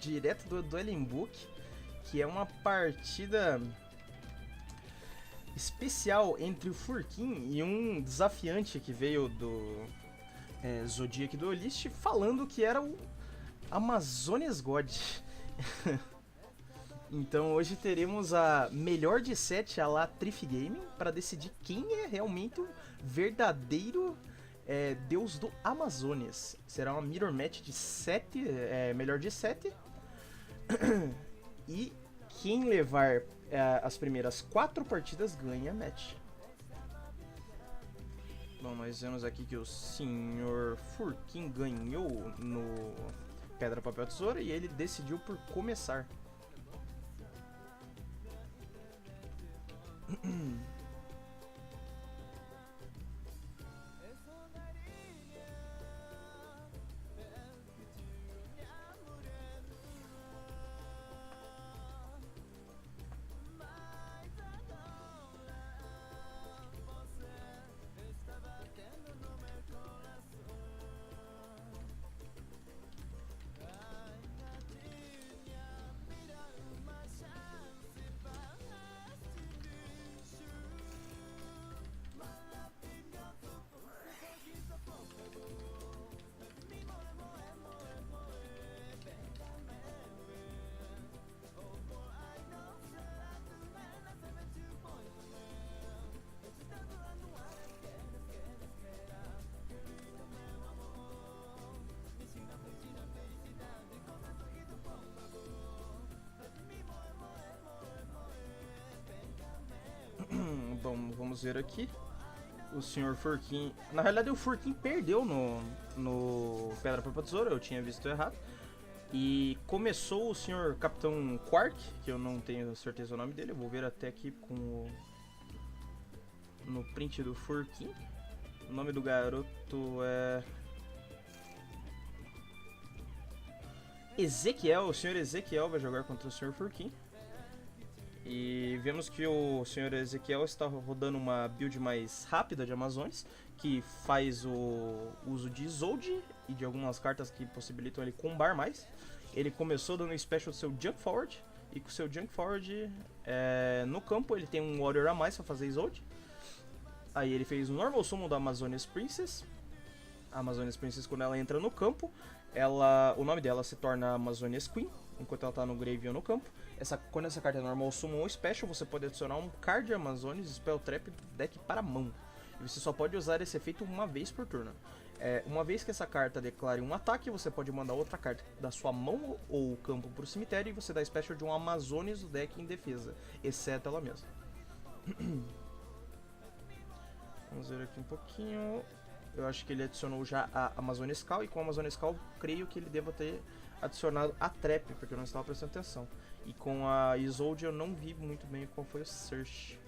direto do Dueling Book, que é uma partida especial entre o Furkin e um desafiante que veio do Zodiac Duelist, falando que era o Amazônias God. Então hoje teremos a melhor de 7 a la Trif Gaming para decidir quem é realmente o verdadeiro deus do Amazônias. Será uma mirror match de 7, melhor de 7. E quem levar as primeiras 4 partidas ganha a match. Bom, nós vemos aqui que o Sr. Furkin ganhou no Pedra, Papel, Tesoura e ele decidiu por começar. Bom, vamos ver aqui. O Sr. Furkin... Na realidade, o Furkin perdeu no Pedra, Papel, Tesoura. Eu tinha visto errado. E começou o Sr. Capitão Quark, que eu não tenho certeza o nome dele. Eu vou ver até aqui no print do Furkin. O nome do garoto é... Ezequiel. O Sr. Ezequiel vai jogar contra o Sr. Furkin. E vemos que o Sr. Ezequiel está rodando uma build mais rápida de Amazones, que faz o uso de Isolde e de algumas cartas que possibilitam ele combar mais. Ele começou dando special do seu Jump Forward, e com o seu Jump Forward no campo ele tem um Warrior a mais para fazer Isolde. Aí ele fez o Normal Summon da Amazonias Princess. A Amazonias Princess, quando ela entra no campo, o nome dela se torna Amazonias Queen, enquanto ela está no grave ou no campo. Quando essa carta é normal, summon ou special, você pode adicionar um card de Amazonias Spell Trap do deck para a mão. E você só pode usar esse efeito uma vez por turno. Uma vez que essa carta declare um ataque, você pode mandar outra carta da sua mão ou campo para o cemitério e você dá special de um Amazonias do deck em defesa, exceto ela mesma. Vamos ver aqui um pouquinho. Eu acho que ele adicionou já a Amazonias Call, e com a Amazonias Call creio que ele deva ter adicionado a Trap, porque eu não estava prestando atenção. E com a Isolde eu não vi muito bem qual foi o search.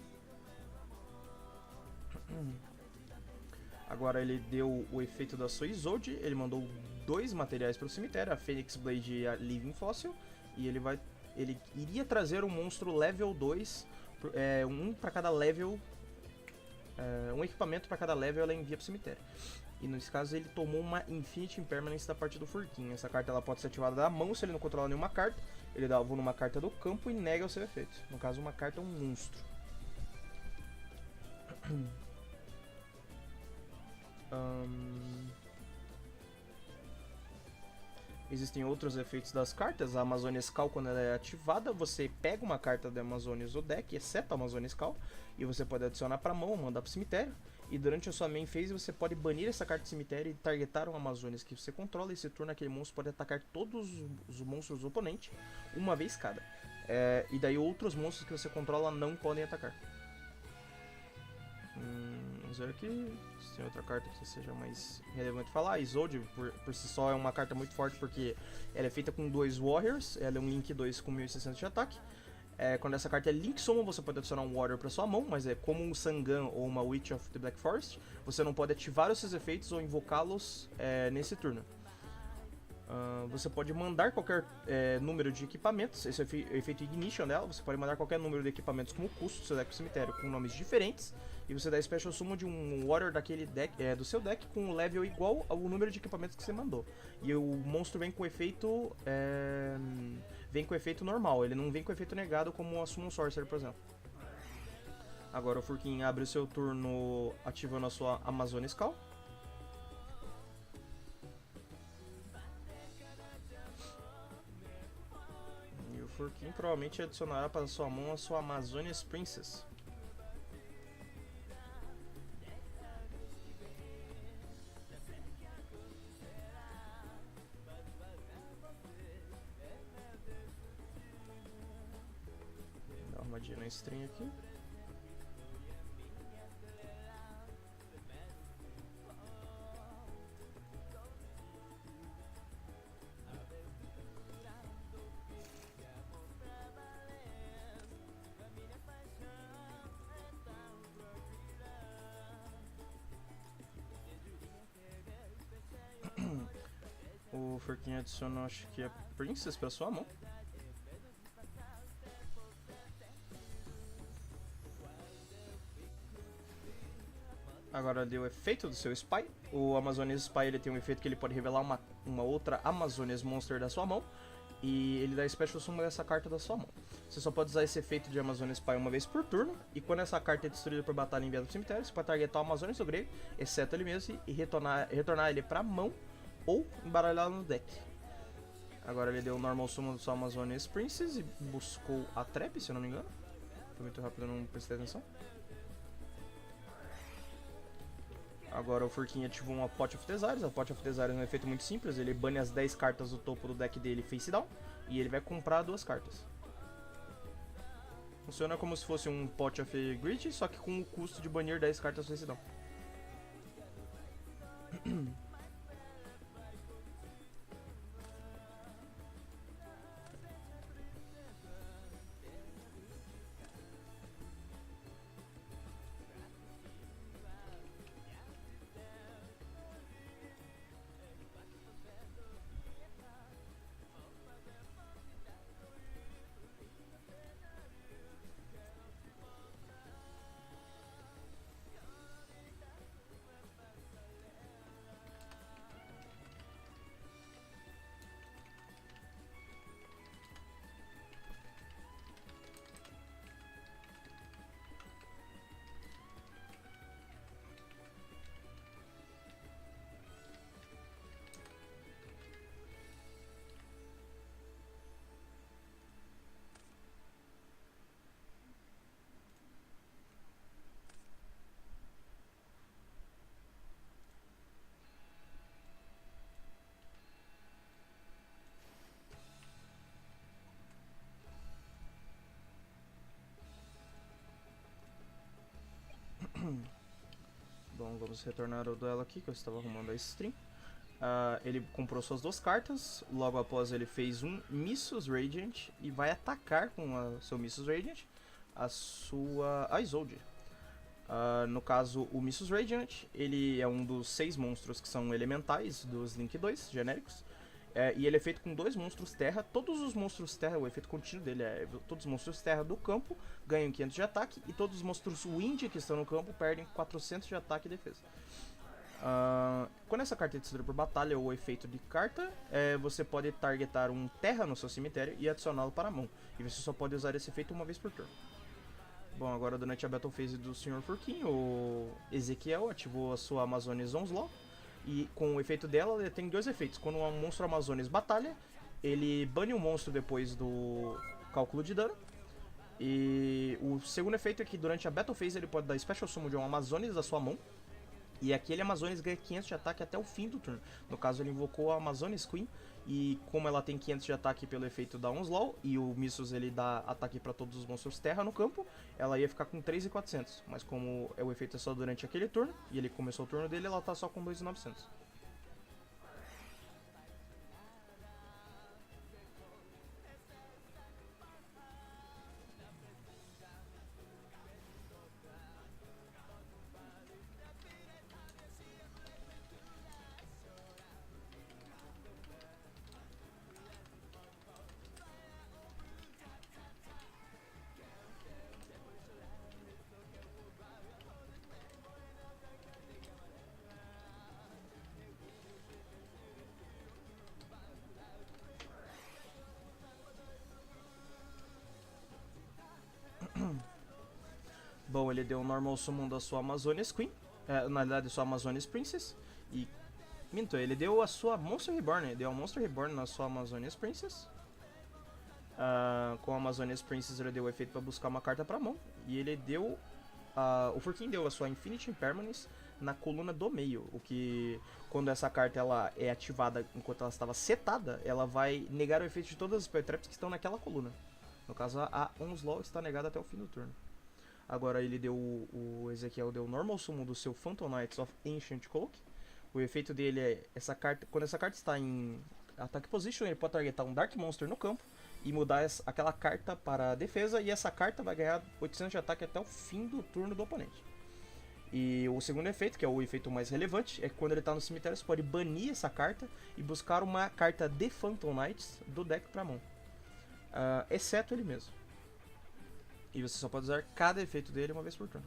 Agora ele deu o efeito da sua Isolde, ele mandou 2 materiais para o cemitério, a Phoenix Blade e a Living Fossil. E ele iria trazer um monstro level 2, um para cada level, um equipamento para cada level ela envia para o cemitério. E nesse caso ele tomou uma Infinite Impermanence da parte do Furkin. Essa carta ela pode ser ativada da mão se ele não controlar nenhuma carta. Ele dá alvo numa carta do campo e nega o seu efeito. No caso, uma carta é um monstro. Existem outros efeitos das cartas. A Amazonias Call, quando ela é ativada, você pega uma carta da Amazonias do deck, exceto a Amazonias Call, e você pode adicionar para a mão ou mandar para o cemitério. E durante a sua main phase você pode banir essa carta do cemitério e targetar um Amazonias que você controla. E esse turno aquele monstro pode atacar todos os monstros do oponente, uma vez cada. E daí outros monstros que você controla não podem atacar. Vamos ver aqui se tem outra carta que seja mais relevante falar. A Isolde por si só é uma carta muito forte porque ela é feita com 2 Warriors. Ela é um Link 2 com 1600 de ataque. Quando essa carta é Link Summon, você pode adicionar um Warrior para sua mão, mas é como um Sangan ou uma Witch of the Black Forest. Você não pode ativar os seus efeitos ou invocá-los nesse turno. Você pode mandar qualquer número de equipamentos. Esse é o efeito Ignition dela. Você pode mandar qualquer número de equipamentos como custo do seu deck pro cemitério com nomes diferentes. E você dá Special Summon de um Warrior daquele deck, do seu deck com um level igual ao número de equipamentos que você mandou. E o monstro vem com o efeito vem com efeito normal, ele não vem com efeito negado como a Summon Sorcerer, por exemplo. Agora o Furkin abre o seu turno ativando a sua Amazônia Skull. E o Furkin provavelmente adicionará para sua mão a sua Amazonia's Princess. Dá uma armadilha na string aqui. O Furkin adicionou, acho que é Princess para sua mão. Agora deu o efeito do seu Spy. O Amazonia's Spy ele tem um efeito que ele pode revelar uma outra Amazonia's Monster da sua mão. E ele dá Special Summon dessa carta da sua mão. Você só pode usar esse efeito de Amazonia's Spy uma vez por turno. E quando essa carta é destruída por batalha e enviada pro cemitério, você pode targetar o Amazonia's do grave, exceto ele mesmo, e retornar ele pra mão ou embaralhá-lo no deck. Agora ele deu o Normal Summon do seu Amazonia's Princess e buscou a Trap, se eu não me engano. Foi muito rápido, eu não prestei atenção. Agora o Furkin ativou uma Pot of Desires. A Pot of Desires é um efeito muito simples. Ele bane as 10 cartas do topo do deck dele face down. E ele vai comprar 2 cartas. Funciona como se fosse um Pot of Grid, só que com o custo de banir 10 cartas face down. Bom, vamos retornar ao duelo aqui, que eu estava arrumando a stream. Ele comprou suas 2 cartas, logo após ele fez um Missus Radiant e vai atacar com o seu Missus Radiant a sua Isolde. No caso, o Missus Radiant, ele é um dos 6 monstros que são elementais dos Link 2, genéricos. E ele é feito com 2 monstros terra. Todos os monstros terra, o efeito contínuo dele é todos os monstros terra do campo ganham 500 de ataque e todos os monstros wind que estão no campo perdem 400 de ataque e defesa. Quando essa carta é destruída por batalha ou efeito de carta, você pode targetar um terra no seu cemitério e adicioná-lo para a mão. E você só pode usar esse efeito uma vez por turno. Bom, agora durante a Battle Phase do Sr. Furkin, o Ezequiel ativou a sua Amazonia's Onslaught. E com o efeito dela, ele tem 2 efeitos. Quando um monstro Amazonia's batalha, ele bane o monstro depois do cálculo de dano. E o segundo efeito é que durante a Battle Phase ele pode dar Special Summon de um Amazonia's da sua mão. E aquele Amazonia's ganha 500 de ataque até o fim do turno. No caso, ele invocou a Amazonia's Queen. E como ela tem 500 de ataque pelo efeito da Onslaught, e o Missus ele dá ataque para todos os monstros terra no campo, ela ia ficar com 3.400. Mas como o efeito é só durante aquele turno, e ele começou o turno dele, ela tá só com 2.900. Bom, ele deu o Normal Summon da sua Amazonias Queen, na verdade, sua Amazonias Princess, e minto, ele deu a sua Monster Reborn, ele deu a Monster Reborn na sua Amazonias Princess. Com a Amazonias Princess ele deu o efeito para buscar uma carta pra mão, e ele deu, o Furkin deu a sua Infinity Impermanence na coluna do meio, o que quando essa carta ela é ativada enquanto ela estava setada, ela vai negar o efeito de todas as Spell Traps que estão naquela coluna. No caso, a Onslaught está negada até o fim do turno. Agora ele deu, o Ezequiel deu o Normal Summon do seu Phantom Knights of Ancient Cloak. O efeito dele é, quando essa carta está em Attack Position, ele pode targetar um Dark Monster no campo e mudar aquela carta para defesa, e essa carta vai ganhar 800 de ataque até o fim do turno do oponente. E o segundo efeito, que é o efeito mais relevante, é que quando ele está no cemitério você pode banir essa carta e buscar uma carta de Phantom Knights do deck para mão, exceto ele mesmo. E você só pode usar cada efeito dele uma vez por turno.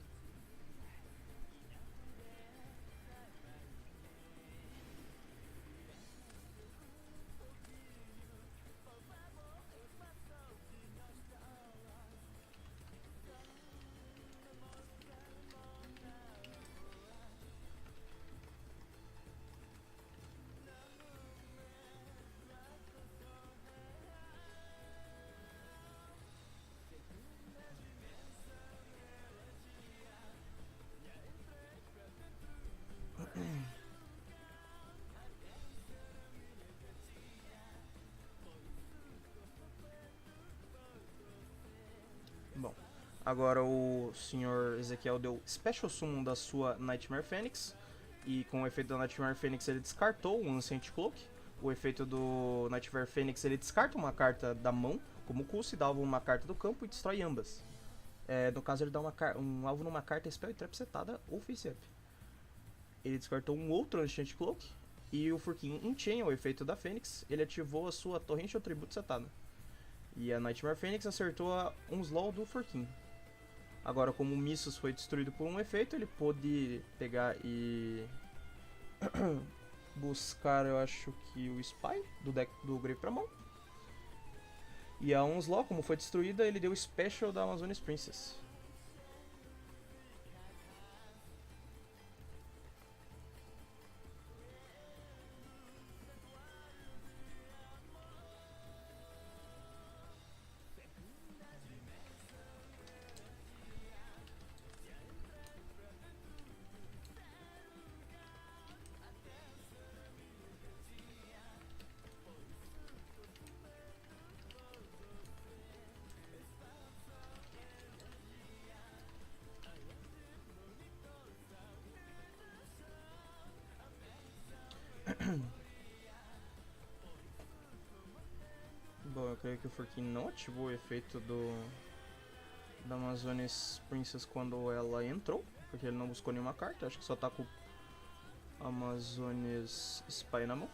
Bom, agora o Sr. Ezequiel deu Special Summon da sua Nightmare Phoenix, e com o efeito da Nightmare Phoenix ele descartou um Ancient Cloak. O efeito do Nightmare Phoenix ele descarta uma carta da mão como custo e dá uma carta do campo e destrói ambas. No caso ele dá um alvo numa carta Spell Trap setada ou Face Up. Ele descartou um outro Ancient Cloak, e o Furkin Enchain, o efeito da Fênix, ele ativou a sua Torrente ou Tributo setada. E a Nightmare Phoenix acertou a Onslaught do Furkin. Agora, como o Missus foi destruído por um efeito, ele pôde pegar e buscar, eu acho que o Spy do deck do Grave pra mão. E a Onslaught, como foi destruída, ele deu o Special da Amazonias Princess. Bom, eu creio que o Furkin não ativou o efeito da Amazonias Princess quando ela entrou, porque ele não buscou nenhuma carta, acho que só tá com Amazonias Spy na mão.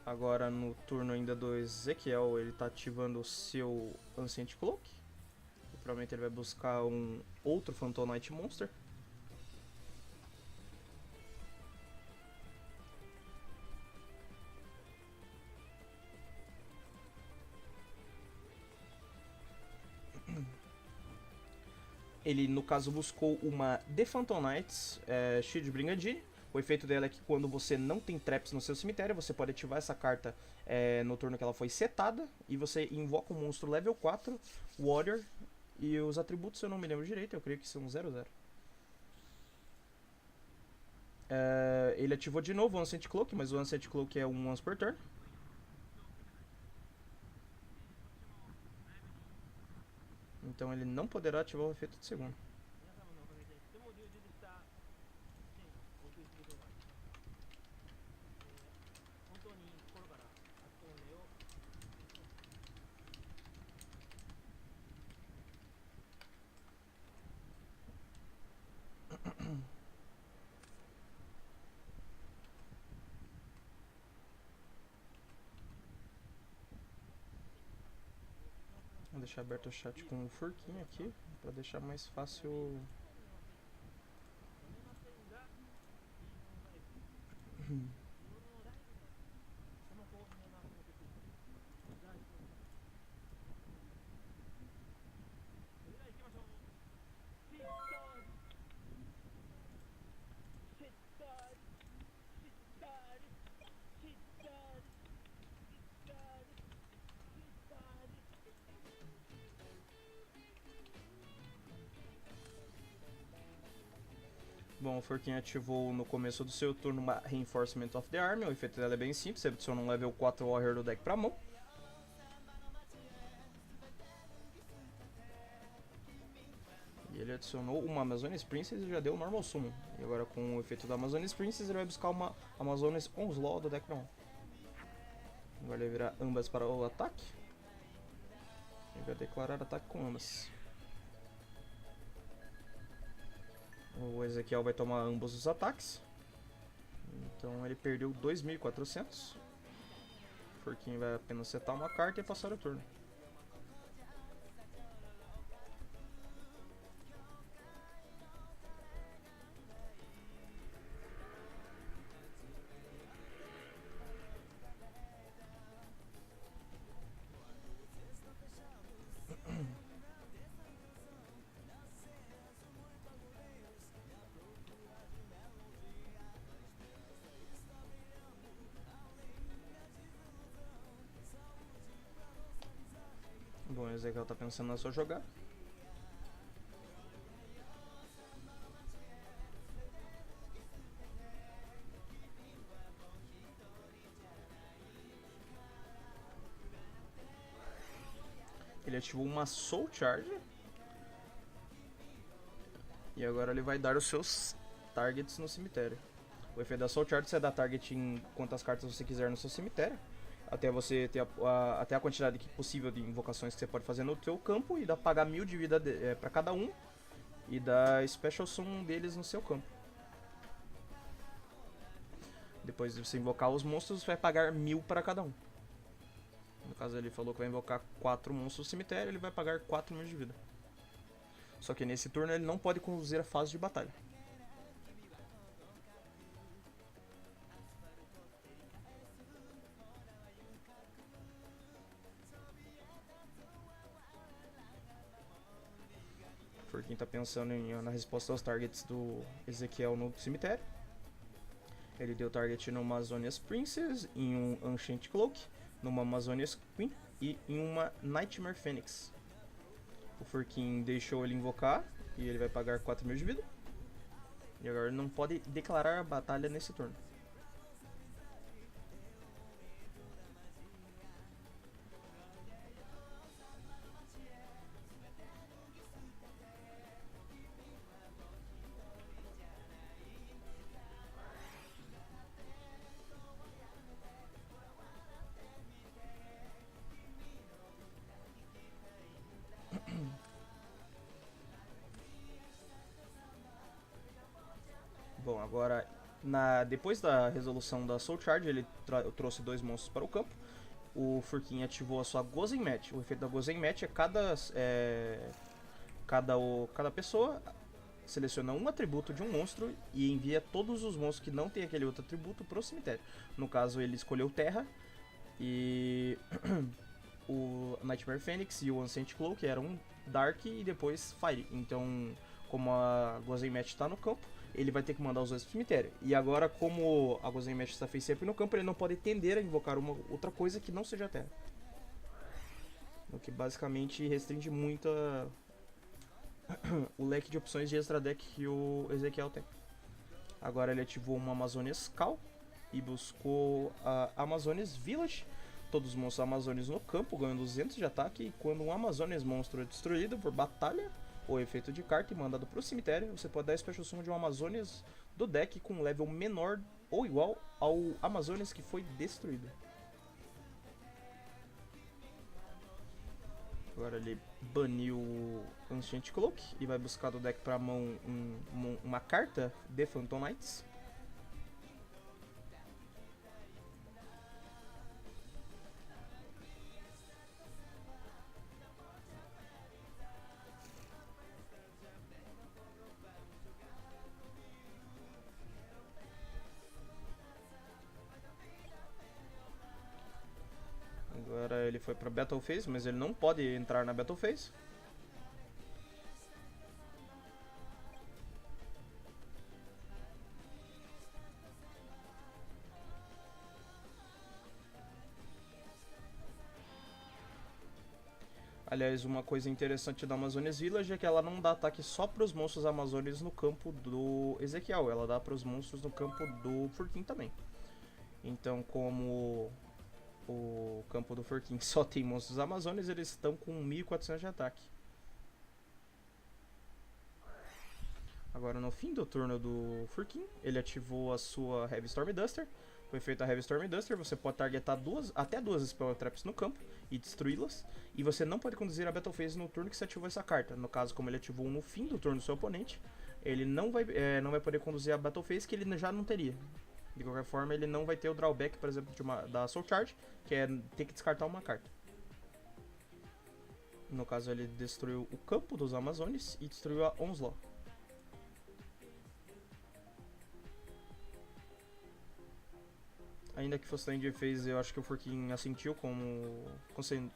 Agora no turno ainda do Ezequiel, ele tá ativando o seu Ancient Cloak. E provavelmente ele vai buscar um outro Phantom Knight Monster. Ele, no caso, buscou uma The Phantom Knights Shield Brigandine. O efeito dela é que quando você não tem traps no seu cemitério, você pode ativar essa carta no turno que ela foi setada, e você invoca um monstro level 4, Warrior, e os atributos eu não me lembro direito, eu creio que são 0/0. Ele ativou de novo o Ancient Cloak, mas o Ancient Cloak é um once per turn. Então ele não poderá ativar o efeito de segundo. Vou deixar aberto o chat com o Furkin aqui, para deixar mais fácil. Bom, o Furkin ativou no começo do seu turno uma Reinforcement of the Army. O efeito dela é bem simples, você adiciona um level 4 Warrior do deck pra mão. E ele adicionou uma Amazonian Princess e já deu o Normal Summon. E agora com o efeito da Amazonian Princess ele vai buscar uma Amazonian Onslaught do deck pra mão. Agora ele vai virar ambas para o ataque. E vai declarar ataque com ambas. O Ezequiel vai tomar ambos os ataques. Então ele perdeu 2.400. O Furkin vai apenas setar uma carta e passar o turno. Bom, o Ezequiel tá pensando na sua jogada. Ele ativou uma Soul Charge. E agora ele vai dar os seus targets no cemitério. O efeito da Soul Charge, você dá target em quantas cartas você quiser no seu cemitério. Até você ter até a quantidade possível de invocações que você pode fazer no seu campo. E dá pagar 1000 de vida pra cada um. E dá Special Summon deles no seu campo. Depois de você invocar os monstros, você vai pagar 1000 para cada um. No caso ele falou que vai invocar 4 monstros no cemitério, ele vai pagar 4000 de vida. Só que nesse turno ele não pode conduzir a fase de batalha. Furkin está pensando na resposta aos targets do Ezequiel no cemitério. Ele deu target no Amazonia's Princess, em um Ancient Cloak, numa Amazonia's Queen e em uma Nightmare Phoenix. O Furkin deixou ele invocar e ele vai pagar 4000 de vida. E agora ele não pode declarar a batalha nesse turno. Bom, agora depois da resolução da Soul Charge, ele trouxe 2 monstros para o campo. O Furkin ativou a sua Gozen Match. O efeito da Gozen Match é cada pessoa seleciona um atributo de um monstro e envia todos os monstros que não tem aquele outro atributo pro cemitério. No caso, ele escolheu Terra e o Nightmare Phoenix e o Ancient Cloak eram Dark e depois Fire. Então, como a Gozen Match está no campo, ele vai ter que mandar os dois pro cemitério. E agora, como a Gozen Match está face sempre no campo, ele não pode tender a invocar uma outra coisa que não seja a Terra. O que basicamente restringe muito o leque de opções de extra deck que o Ezequiel tem. Agora ele ativou uma Amazonia's Call e buscou a Amazonia's Village. Todos os monstros Amazônios no campo ganham 200 de ataque. E quando um Amazonia's monstro é destruído por batalha ou efeito de carta e mandado para o cemitério, você pode dar a Special Summon de um Amazonia's do deck com um level menor ou igual ao Amazonia's que foi destruído. Agora ele baniu o Ancient Cloak e vai buscar do deck pra mão uma carta de Phantom Knights. Agora ele foi pra Battle Phase, mas ele não pode entrar na Battle Phase. Aliás, uma coisa interessante da Amazones Village é que ela não dá ataque só para os monstros Amazones no campo do Ezequiel, ela dá para os monstros no campo do Furkin também. Então, como o campo do Furkin só tem monstros Amazones, eles estão com 1400 de ataque. Agora, no fim do turno do Furkin, ele ativou a sua Heavy Storm Duster. Foi feita a Heavy Storm Duster, você pode targetar até duas Spell Traps no campo e destruí-las. E você não pode conduzir a Battle Phase no turno que você ativou essa carta. No caso, como ele ativou no fim do turno do seu oponente, ele não vai poder conduzir a Battle Phase que ele já não teria. De qualquer forma, ele não vai ter o drawback, por exemplo, da Soul Charge, que é ter que descartar uma carta. No caso, ele destruiu o campo dos Amazones e destruiu a Onslaught. Ainda que fosse End Phase, eu acho que o Furkin assentiu como...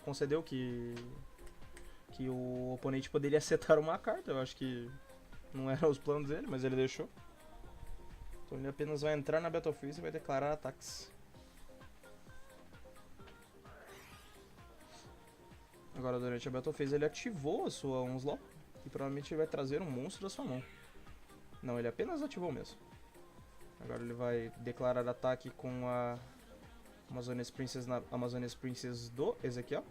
concedeu que o oponente poderia setar uma carta. Eu acho que não eram os planos dele, mas ele deixou. Então ele apenas vai entrar na Battlefield e vai declarar ataques. Agora, durante a Battlefield, ele ativou a sua Onslaught e provavelmente ele vai trazer um monstro da sua mão. Não, ele apenas ativou mesmo. Agora ele vai declarar ataque com a Amazones Princess do Ezequiel.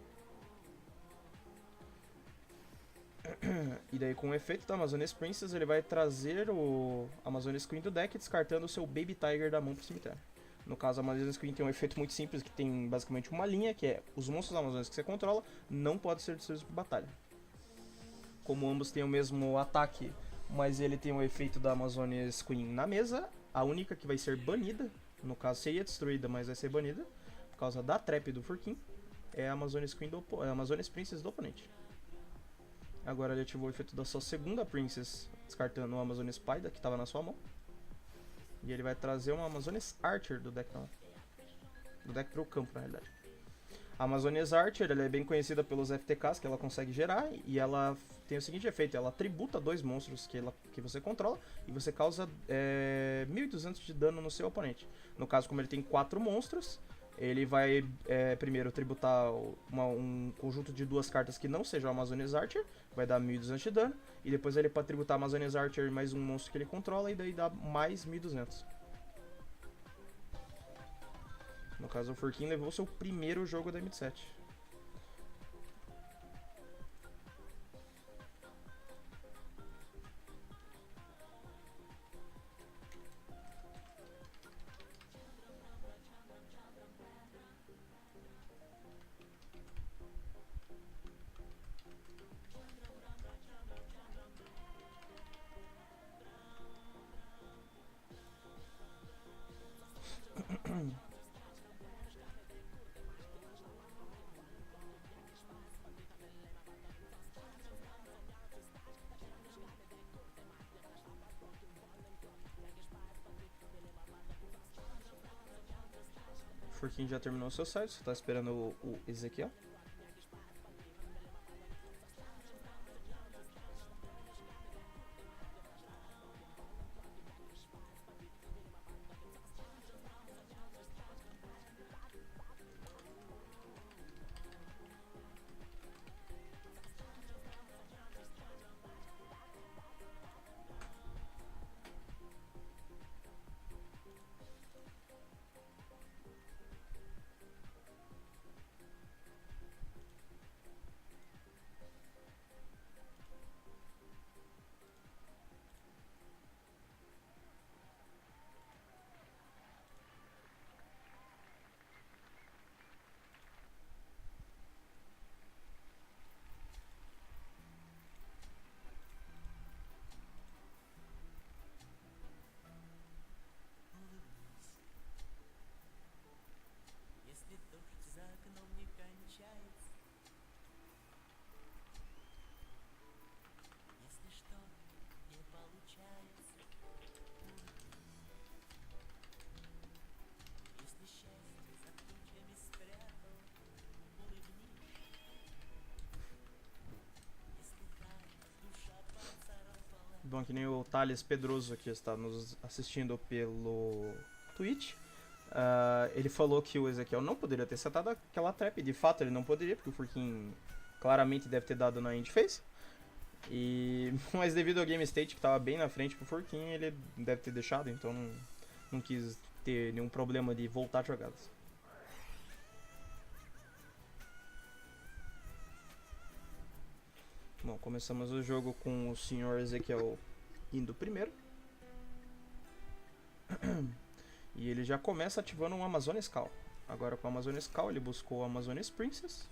E daí, com o efeito da Amazones Princess, ele vai trazer o Amazones Queen do deck, descartando o seu Baby Tiger da mão pro cemitério. No caso, a Amazones Queen tem um efeito muito simples, que tem basicamente uma linha, que é os monstros Amazones que você controla não podem ser destruídos por batalha. Como ambos têm o mesmo ataque, mas ele tem o efeito da Amazones Queen na mesa, a única que vai ser banida, no caso seria destruída, mas vai ser banida, por causa da trap do Furkin, é a Amazones Princess do oponente. Agora ele ativou o efeito da sua segunda Princess, descartando o Amazones Spider, que estava na sua mão. E ele vai trazer uma Amazones Archer do deck pro campo, na realidade. A Amazones Archer, ela é bem conhecida pelos FTKs que ela consegue gerar, e ela tem o seguinte efeito: ela tributa dois monstros que você controla, e você causa 1200 de dano no seu oponente. No caso, como ele tem 4 monstros, ele vai primeiro tributar um conjunto de duas cartas que não sejam a Amazones Archer, vai dar 1200 de dano, e depois ele pode tributar a Amazones Archer mais um monstro que ele controla, e daí dá mais 1200. No caso, o Furkin levou seu primeiro jogo da MD7. O Furkin já terminou o seu site, você tá esperando o Ezequiel. Bom, que nem o Thales Pedroso aqui está nos assistindo pelo Twitch. Ele falou que o Ezequiel não poderia ter setado aquela trap. De fato, ele não poderia, porque o Furkin claramente deve ter dado na end phase. Mas devido ao game state que tava bem na frente pro Furkin, ele deve ter deixado, então não quis ter nenhum problema de voltar jogadas. Bom, começamos o jogo com o Sr. Ezequiel indo primeiro. E ele já começa ativando um Amazonian Skull. Agora com o Amazonian Skull ele buscou o Amazonian Princess.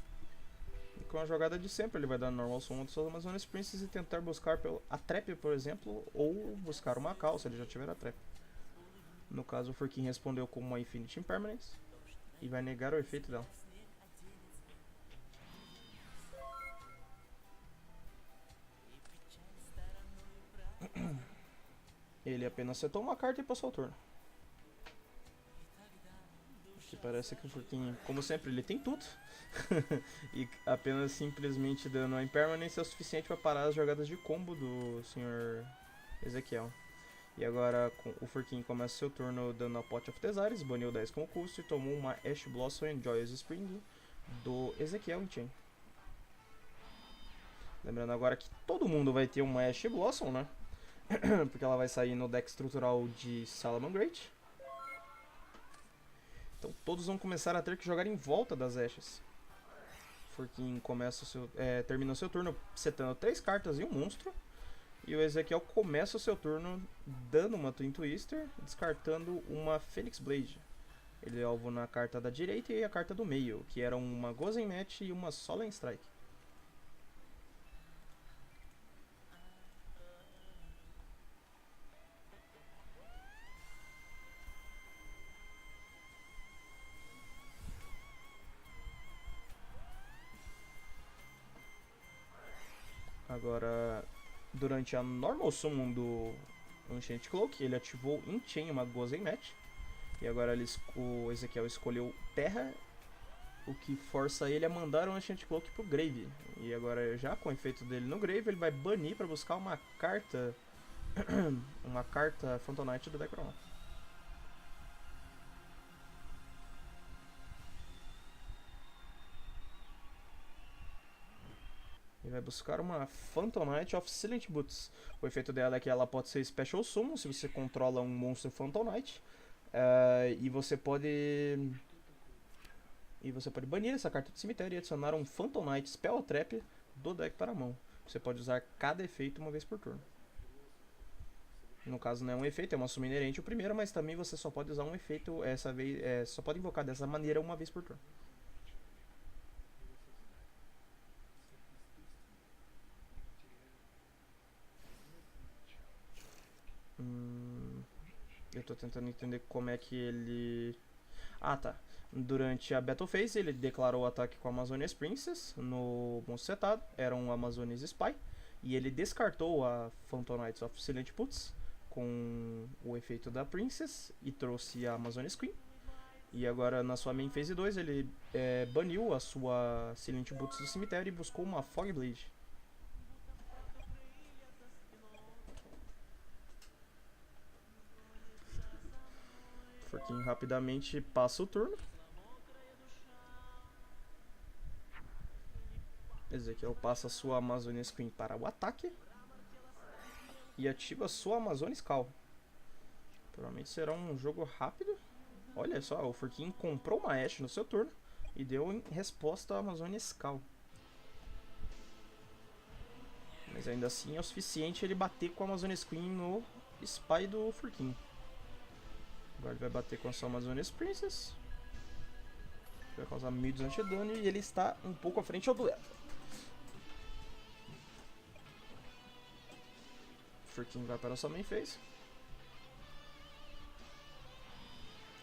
E com a jogada de sempre ele vai dar normal summon dos seus Amazonian Princess e tentar buscar a trap, por exemplo, ou buscar uma call se ele já tiver a trap. No caso o Furkin respondeu com uma Infinite Impermanence e vai negar o efeito dela. Ele apenas setou uma carta e passou o turno. Que parece que o Furkin, como sempre, ele tem tudo. E apenas simplesmente dando a Impermanence é o suficiente para parar as jogadas de combo do Sr. Ezequiel. E agora o Furkin começa seu turno dando a Pot of Thesares, baniu 10 como custo e tomou uma Ash Blossom e Joyous Spring do Ezequiel em Chain. Lembrando agora que todo mundo vai ter uma Ash Blossom, né? Porque ela vai sair no deck estrutural de Salamangreat. Então todos vão começar a ter que jogar em volta das Ashes. Furkin termina o seu turno setando 3 cartas e um monstro. E o Ezequiel começa o seu turno dando uma Twin Twister, descartando uma Phoenix Blade. Ele é alvo na carta da direita e a carta do meio, que eram uma Gozen Match e uma Solemn Strike. Agora, durante a Normal Summon do Enchant Cloak, ele ativou em Chain uma Gozen Match. E agora o Ezequiel escolheu Terra, o que força ele a mandar um Enchant Cloak pro Grave. E agora, já com o efeito dele no Grave, ele vai banir para buscar uma carta uma carta Phantom Knight do deck normal. Ele vai buscar uma Phantom Knight of Silent Boots. O efeito dela é que ela pode ser Special Summon se você controla um monstro Phantom Knight. E você pode banir essa carta do cemitério e adicionar um Phantom Knight Spell Trap do deck para a mão. Você pode usar cada efeito uma vez por turno. No caso não é um efeito, é uma summon inerente o primeiro, mas também você só pode usar um efeito essa vez, só pode invocar dessa maneira uma vez por turno. Eu tô tentando entender como é que ele... Ah, tá. Durante a Battle Phase, ele declarou o ataque com a Amazonian Princess no monstro setado. Era um Amazonian Spy. E ele descartou a Phantom Knights of Silent Boots com o efeito da Princess e trouxe a Amazonian Queen. E agora, na sua Main Phase 2, ele baniu a sua Silent Boots do cemitério e buscou uma Fog Blade. Furkin rapidamente passa o turno. Ezequiel passa sua Amazonian Queen para o ataque. E ativa sua Amazonian Skull. Provavelmente será um jogo rápido. Olha só, o Furkin comprou uma Ashe no seu turno e deu em resposta à Amazonian Skull. Mas ainda assim é o suficiente ele bater com a Amazonian Queen no Spy do Furkin. Agora ele vai bater com a sua Amazonian Princess. Vai causar 1200 de dano e ele está um pouco à frente ao duelo. Furkin vai para a sua main phase.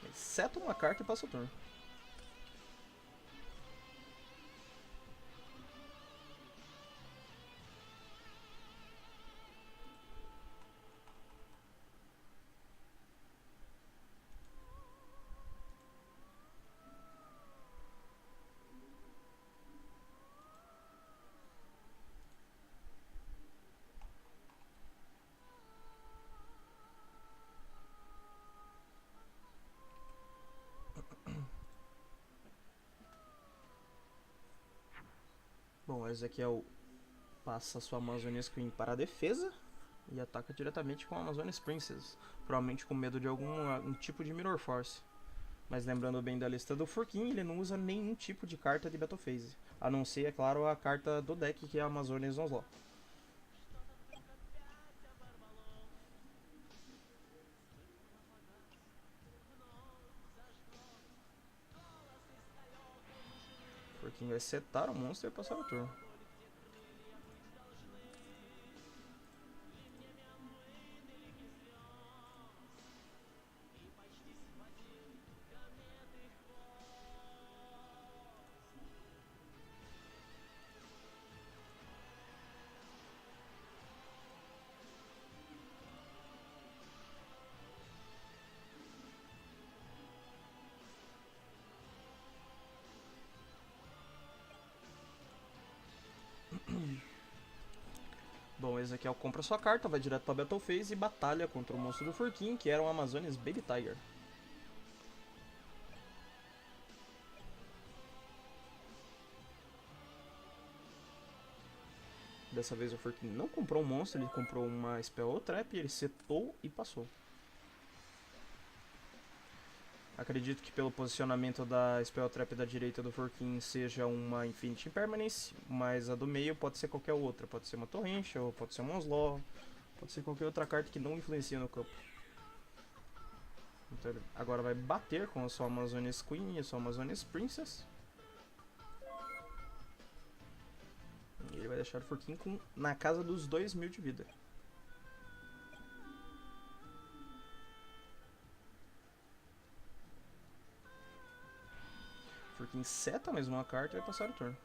Ele seta uma carta e passa o turno. Bom, Ezequiel passa sua Amazonian Queen para a defesa e ataca diretamente com a Amazonian Princess, provavelmente com medo de algum tipo de Mirror Force. Mas lembrando bem da lista do Furkin, ele não usa nenhum tipo de carta de Battle Phase, a não ser, é claro, a carta do deck, que é a Amazonian Onslaught. Furkin vai setar o monstro e passar o turno. Bom, Ezequiel compra sua carta, vai direto para Battle Phase e batalha contra o monstro do Furkin, que era o Amazonian Baby Tiger. Dessa vez o Furkin não comprou um monstro, ele comprou uma Spell Trap, ele setou e passou. Acredito que pelo posicionamento da Spell Trap da direita do Furkin seja uma Infinite Impermanence, mas a do meio pode ser qualquer outra. Pode ser uma Torrential, pode ser um Onslaught, pode ser qualquer outra carta que não influencia no campo. Então ele agora vai bater com a sua Amazonian Queen e a sua Amazonian Princess. E ele vai deixar o Furkin na casa dos 2000 de vida. Furkin seta mais uma carta e vai passar o turno.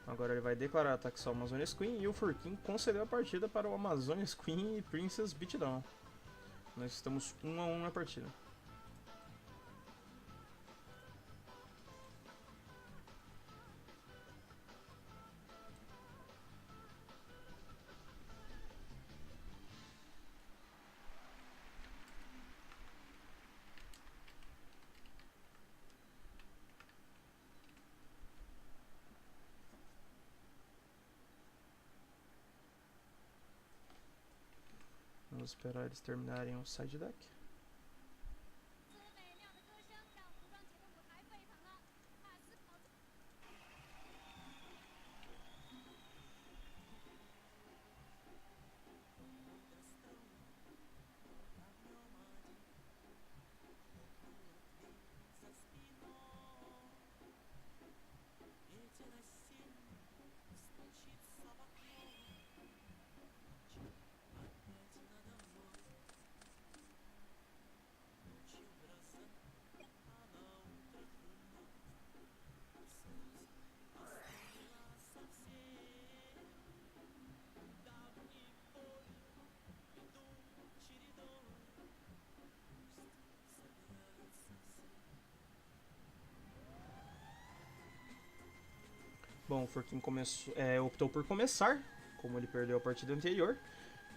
Agora ele vai declarar ataque só ao Amazonian Queen e o Furkin concedeu a partida para o Amazonian Queen e Princess Beatdown. Nós estamos 1 a 1 na partida. Vamos esperar eles terminarem o side deck. Bom, o Furkin optou por começar, como ele perdeu a partida anterior.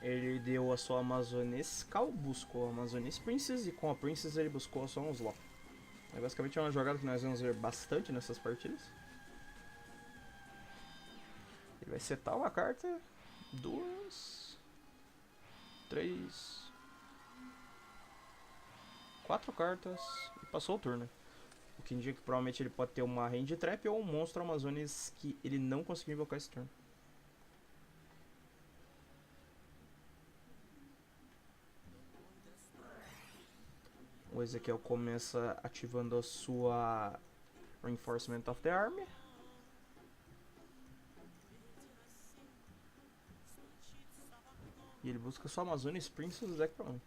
Ele deu a sua Amazonian Skull, buscou a Amazonian Princess e com a Princess ele buscou a sua Onslaught. Basicamente é uma jogada que nós vamos ver bastante nessas partidas. Ele vai setar uma carta, 2, 3, 4 cartas e passou o turno. O que indica que provavelmente ele pode ter uma Hand Trap ou um monstro Amazonias que ele não conseguiu invocar esse turno. O Ezequiel começa ativando a sua Reinforcement of the Army. E ele busca sua Amazonian Princess do deck pra mão.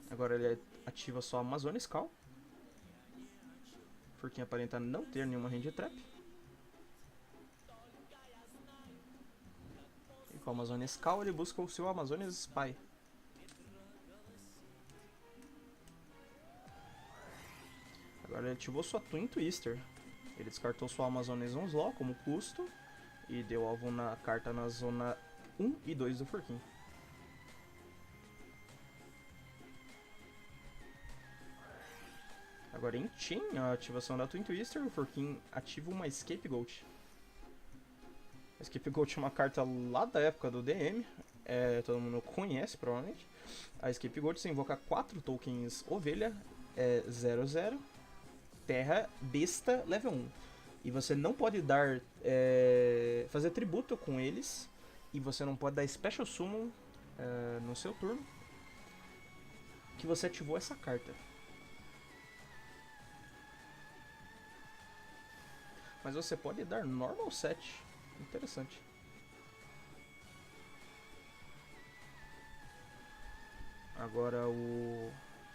Agora ele ativa sua Amazonian Skull. Furkin aparenta não ter nenhuma Hand Trap. E com a Amazonian Skull ele busca o seu Amazonian Spy. Agora ele ativou sua Twin Twister. Ele descartou sua Amazonian Onslaught como custo e deu alvo na carta na zona 1 e 2 do Furkin. Agora em Chain, a ativação da Twin Twister, o Furkin ativa uma Scapegoat. A Scapegoat é uma carta lá da época do DM, todo mundo conhece provavelmente. A Scapegoat você invoca 4 tokens ovelha, 0/0, terra, besta, level 1. E você não pode dar fazer tributo com eles, e você não pode dar Special Summon no seu turno que você ativou essa carta. Mas você pode dar Normal Set. Interessante. Agora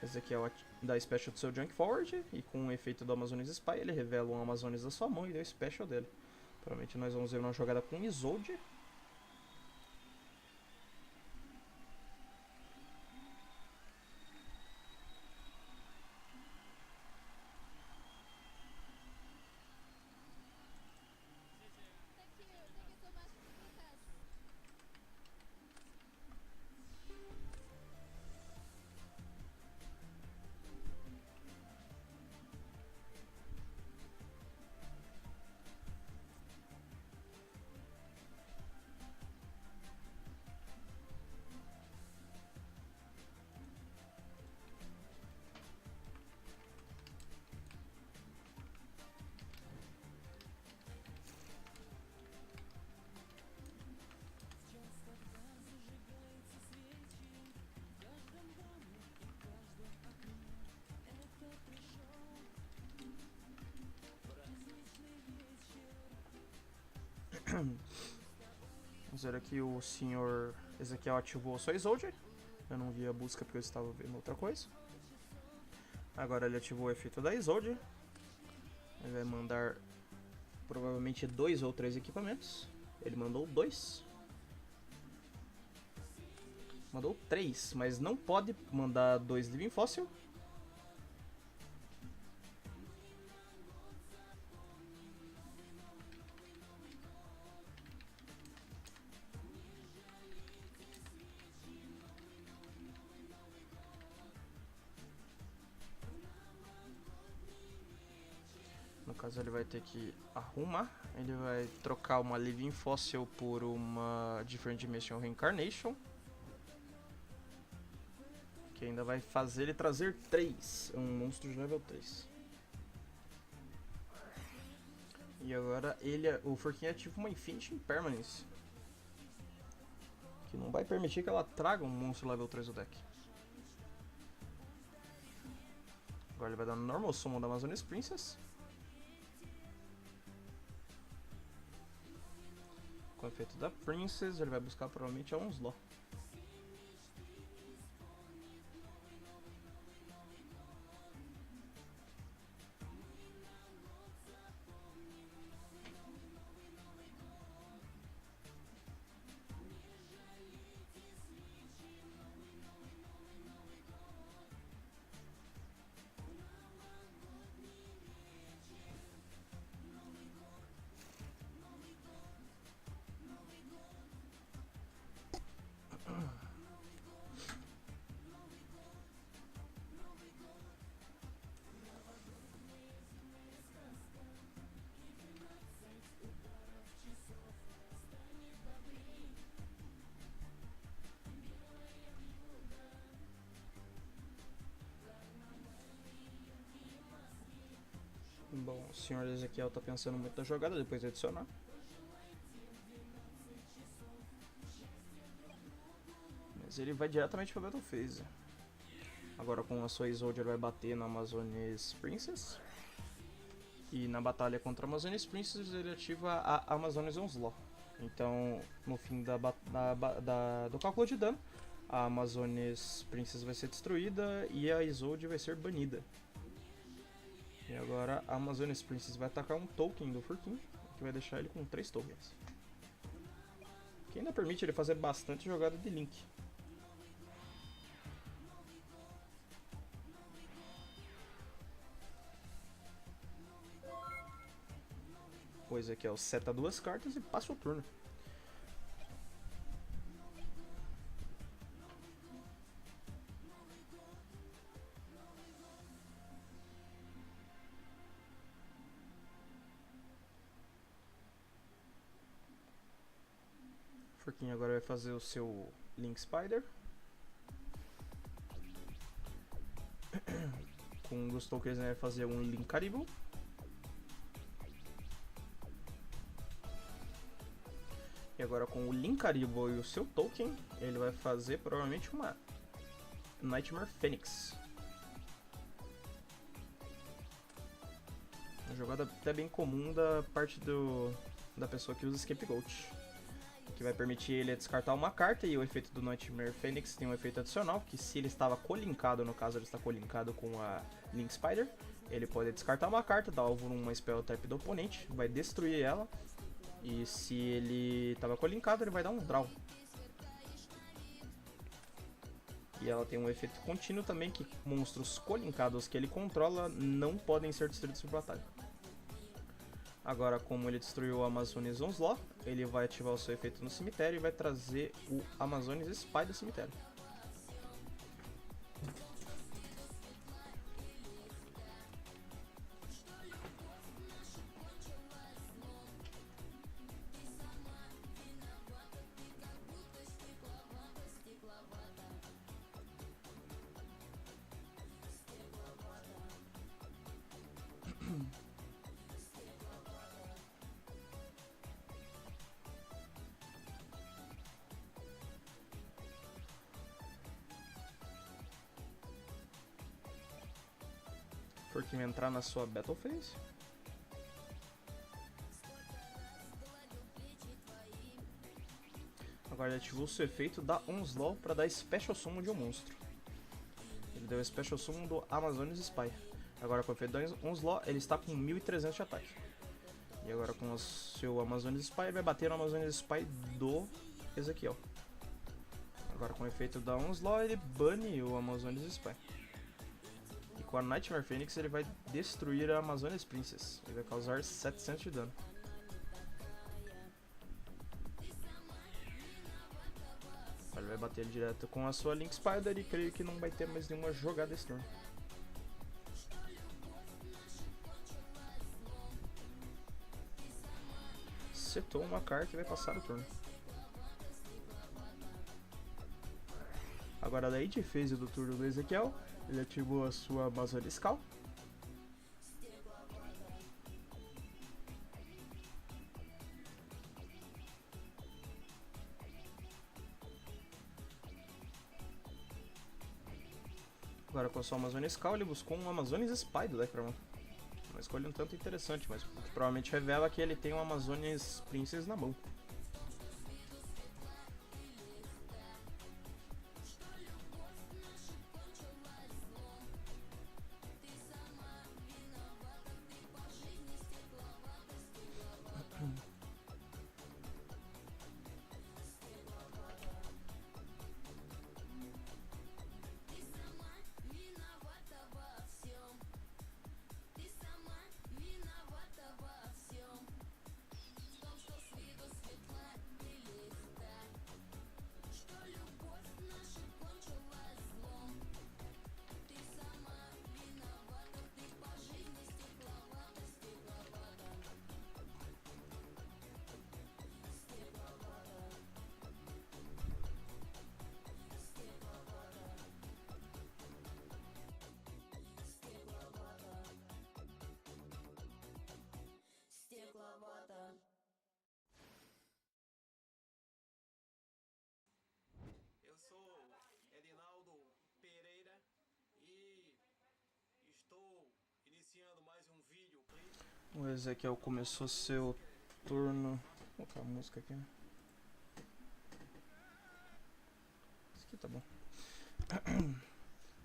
esse aqui é o da Special do seu Junk Forward. E com o efeito do Amazonas Spy, ele revela um Amazonas da sua mão e deu o Special dele. Provavelmente nós vamos ver uma jogada com Isolde. Vamos ver aqui, o senhor Ezequiel ativou sua Isolde. Eu não vi a busca porque eu estava vendo outra coisa. Agora ele ativou o efeito da Isolde. Ele vai mandar provavelmente 2 ou 3 equipamentos. Ele mandou 2. Mandou 3, mas não pode mandar 2 Living Fossil. No caso ele vai ter que arrumar. Ele vai trocar uma Living Fossil por uma Different Dimension Reincarnation, que ainda vai fazer ele trazer 3. Um monstro de level 3. E agora o Furkin ativa uma Infinity Impermanence, que não vai permitir que ela traga um monstro level 3 do deck. Agora ele vai dar Normal Summon da Amazonas Princess. Com o efeito da Princess, ele vai buscar provavelmente a Onslaught. Bom, o senhor Ezequiel tá pensando muito na jogada depois de adicionar. Mas ele vai diretamente pra Battle Phase. Agora com a sua Isolde ele vai bater na Amazonas Princess. E na batalha contra a Amazonas Princess ele ativa a Amazonas Onslaught. Então no fim do cálculo de dano, a Amazonas Princess vai ser destruída e a Isolde vai ser banida. E agora a Amazonas Princess vai atacar um token do Furkin, que vai deixar ele com 3 tokens. Que ainda permite ele fazer bastante jogada de Link. Pois Ezequiel seta 2 cartas e passa o turno. Forquinho agora vai fazer o seu Link Spider. Com os tokens ele vai fazer um Link Caribou. E agora com o Link Caribou e o seu token, ele vai fazer provavelmente uma Nightmare Phoenix. Uma jogada até bem comum da parte da pessoa que usa Scapegoat. Que vai permitir ele descartar uma carta, e o efeito do Nightmare Phoenix tem um efeito adicional, que se ele estava colinkado, no caso ele está colinkado com a Link Spider, ele pode descartar uma carta, dar alvo numa Spell Type do oponente, vai destruir ela, e se ele estava colinkado ele vai dar um draw. E ela tem um efeito contínuo também, que monstros colinkados que ele controla não podem ser destruídos por batalha. Agora, como ele destruiu o Amazonis Onslaught, ele vai ativar o seu efeito no cemitério e vai trazer o Amazonis Spy do cemitério. Forquinho entrar na sua Battle Phase. Agora ele ativou o seu efeito da Onslaught para dar Special Summon de um monstro. Ele deu Special Summon do Amazonis Spy. Agora com o efeito da Onslaught ele está com 1300 de ataque. E agora com o seu Amazonis Spy ele vai bater no Amazonis Spy do Ezequiel. Agora com o efeito da Onslaught ele bane o Amazonis Spy. Com a Nightmare Phoenix ele vai destruir a Amazonis Princess. Ele vai causar 700 de dano. Ele vai bater direto com a sua Link Spider e creio que não vai ter mais nenhuma jogada esse turno. Setou uma carta e vai passar o turno. Agora da Age Phase do turno do Ezequiel, ele ativou a sua Amazonis Skull. Agora com a sua Amazonis Skull ele buscou um Amazonis Spy do deck pra mão. Uma escolha um tanto interessante, mas que provavelmente revela que ele tem um Amazonis Princess na mão. O Ezequiel começou seu turno. Vou colocar a música aqui. Isso aqui tá bom.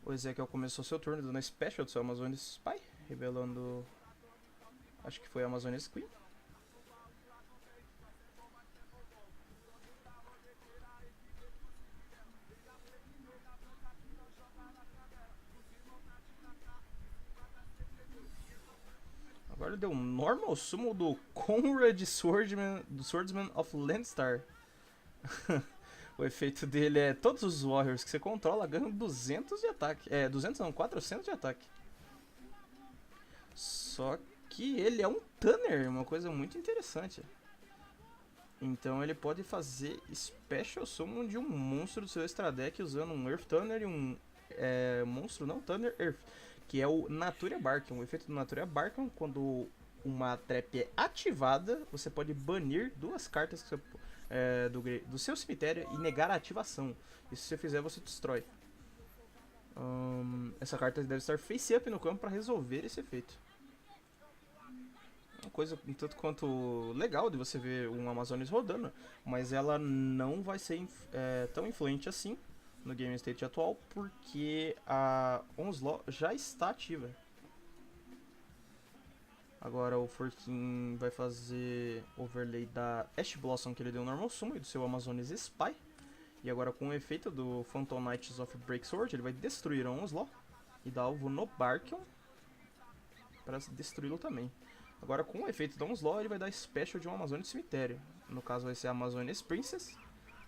O Ezequiel começou seu turno dando special do seu Amazonis Spy, revelando. Acho que foi a Amazonis Queen. Agora deu um normal summon do Conrad Swordsman of Landstar. O efeito dele é todos os Warriors que você controla ganham 200 de ataque. 200 não, 400 de ataque. Só que ele é um Tunner, uma coisa muito interessante. Então ele pode fazer Special Summon de um monstro do seu extra deck usando um Earth Tunner e um monstro não Tunner Earth, que é o Naturia Barkion. O efeito do Naturia Barkion, quando uma trap é ativada, você pode banir 2 cartas que você, do seu cemitério e negar a ativação. E se você fizer, você destrói. Essa carta deve estar face up no campo para resolver esse efeito. Uma coisa um tanto quanto legal de você ver um Amazonas rodando, mas ela não vai ser tão influente assim no game state atual, porque a Onslaught já está ativa. Agora o Furkin vai fazer overlay da Ash Blossom que ele deu normal summon e do seu Amazonas Spy. E agora com o efeito do Phantom Knights of Breaksword, ele vai destruir a Onslaught e dar alvo no Barkion para destruí-lo também. Agora com o efeito da Onslaught, ele vai dar Special de um Amazonas Cemitério. No caso vai ser a Amazonas Princess.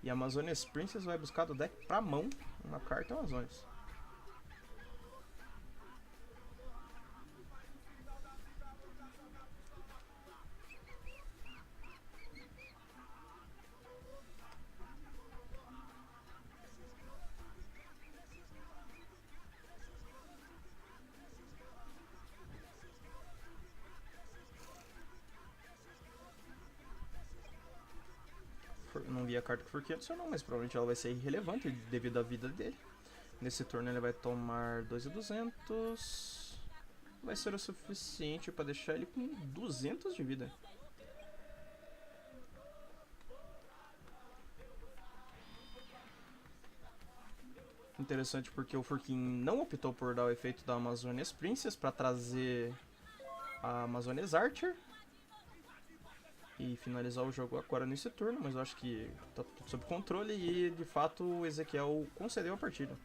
E a Amazonas Princess vai buscar do deck pra mão uma carta Amazonas. Não vi a carta que o Furkin adicionou, mas provavelmente ela vai ser irrelevante devido à vida dele. Nesse turno ele vai tomar 2.200. Vai ser o suficiente para deixar ele com 200 de vida. Interessante porque o Furkin não optou por dar o efeito da Amazonas Princess para trazer a Amazonas Archer e finalizar o jogo agora nesse turno, mas eu acho que tá tudo sob controle e de fato o Ezequiel concedeu a partida.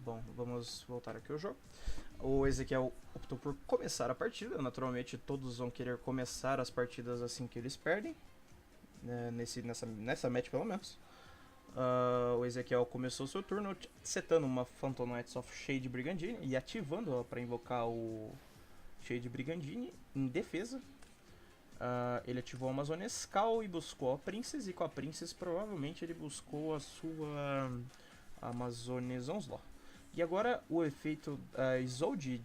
Bom, vamos voltar aqui ao jogo. O Ezequiel optou por começar a partida. Naturalmente, todos vão querer começar as partidas assim que eles perdem, né, nessa match pelo menos. O Ezequiel começou seu turno setando uma Phantom Knights of Shade Brigandine e ativando-a para invocar o Shade Brigandine em defesa. Ele ativou a Amazônia Skull e buscou a Princess, e com a Princess provavelmente ele buscou a sua Amazônia Zonslaw. E agora o efeito Isolde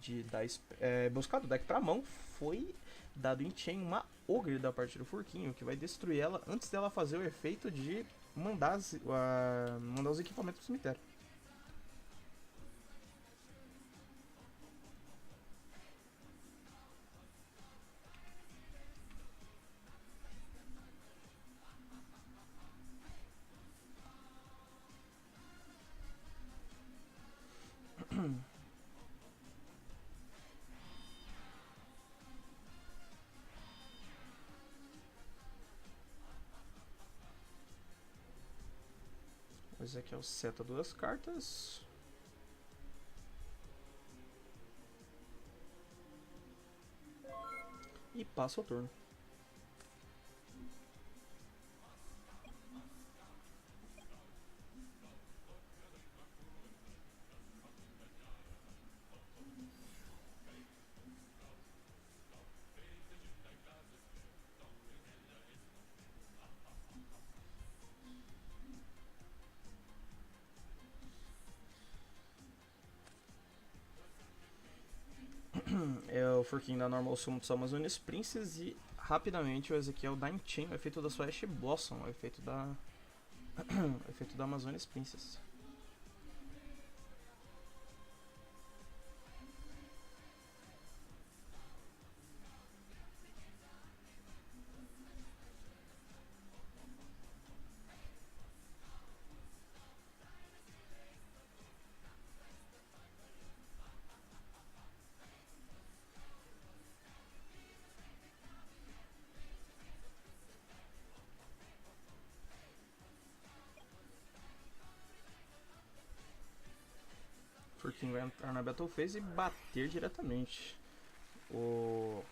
buscar do deck pra mão foi dado em chain uma Ogre da parte do Furquinho, que vai destruir ela antes dela fazer o efeito de mandar os equipamentos pro cemitério. Esse aqui é o seta duas cartas. E passa o turno. O Furkin da Normal Summon dos Amazonas Princess e rapidamente o Ezequiel dá em chain o efeito da sua Ash Blossom, o efeito da o efeito da Amazonas Princess. Furkin vai entrar na Battle Phase e bater diretamente. O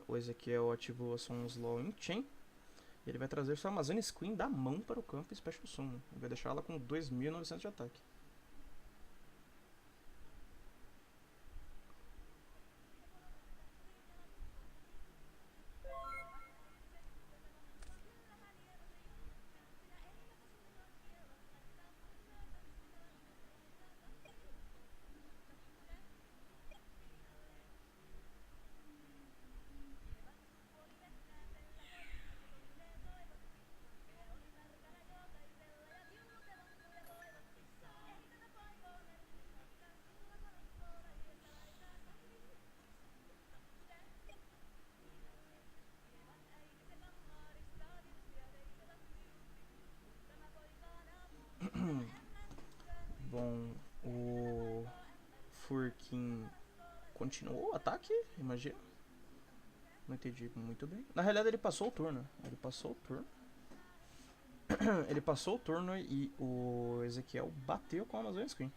o Ezequiel ativou a Sunslaw em chain. Ele vai trazer sua Amazonas Queen da mão para o campo e Special Summon. Ele vai deixar ela com 2.900 de ataque. Bom, o Furkin continuou o ataque, imagina. Não entendi muito bem. Na realidade ele passou o turno. Ele passou o turno. Ele passou o turno e o Ezequiel bateu com a Amazon Queen.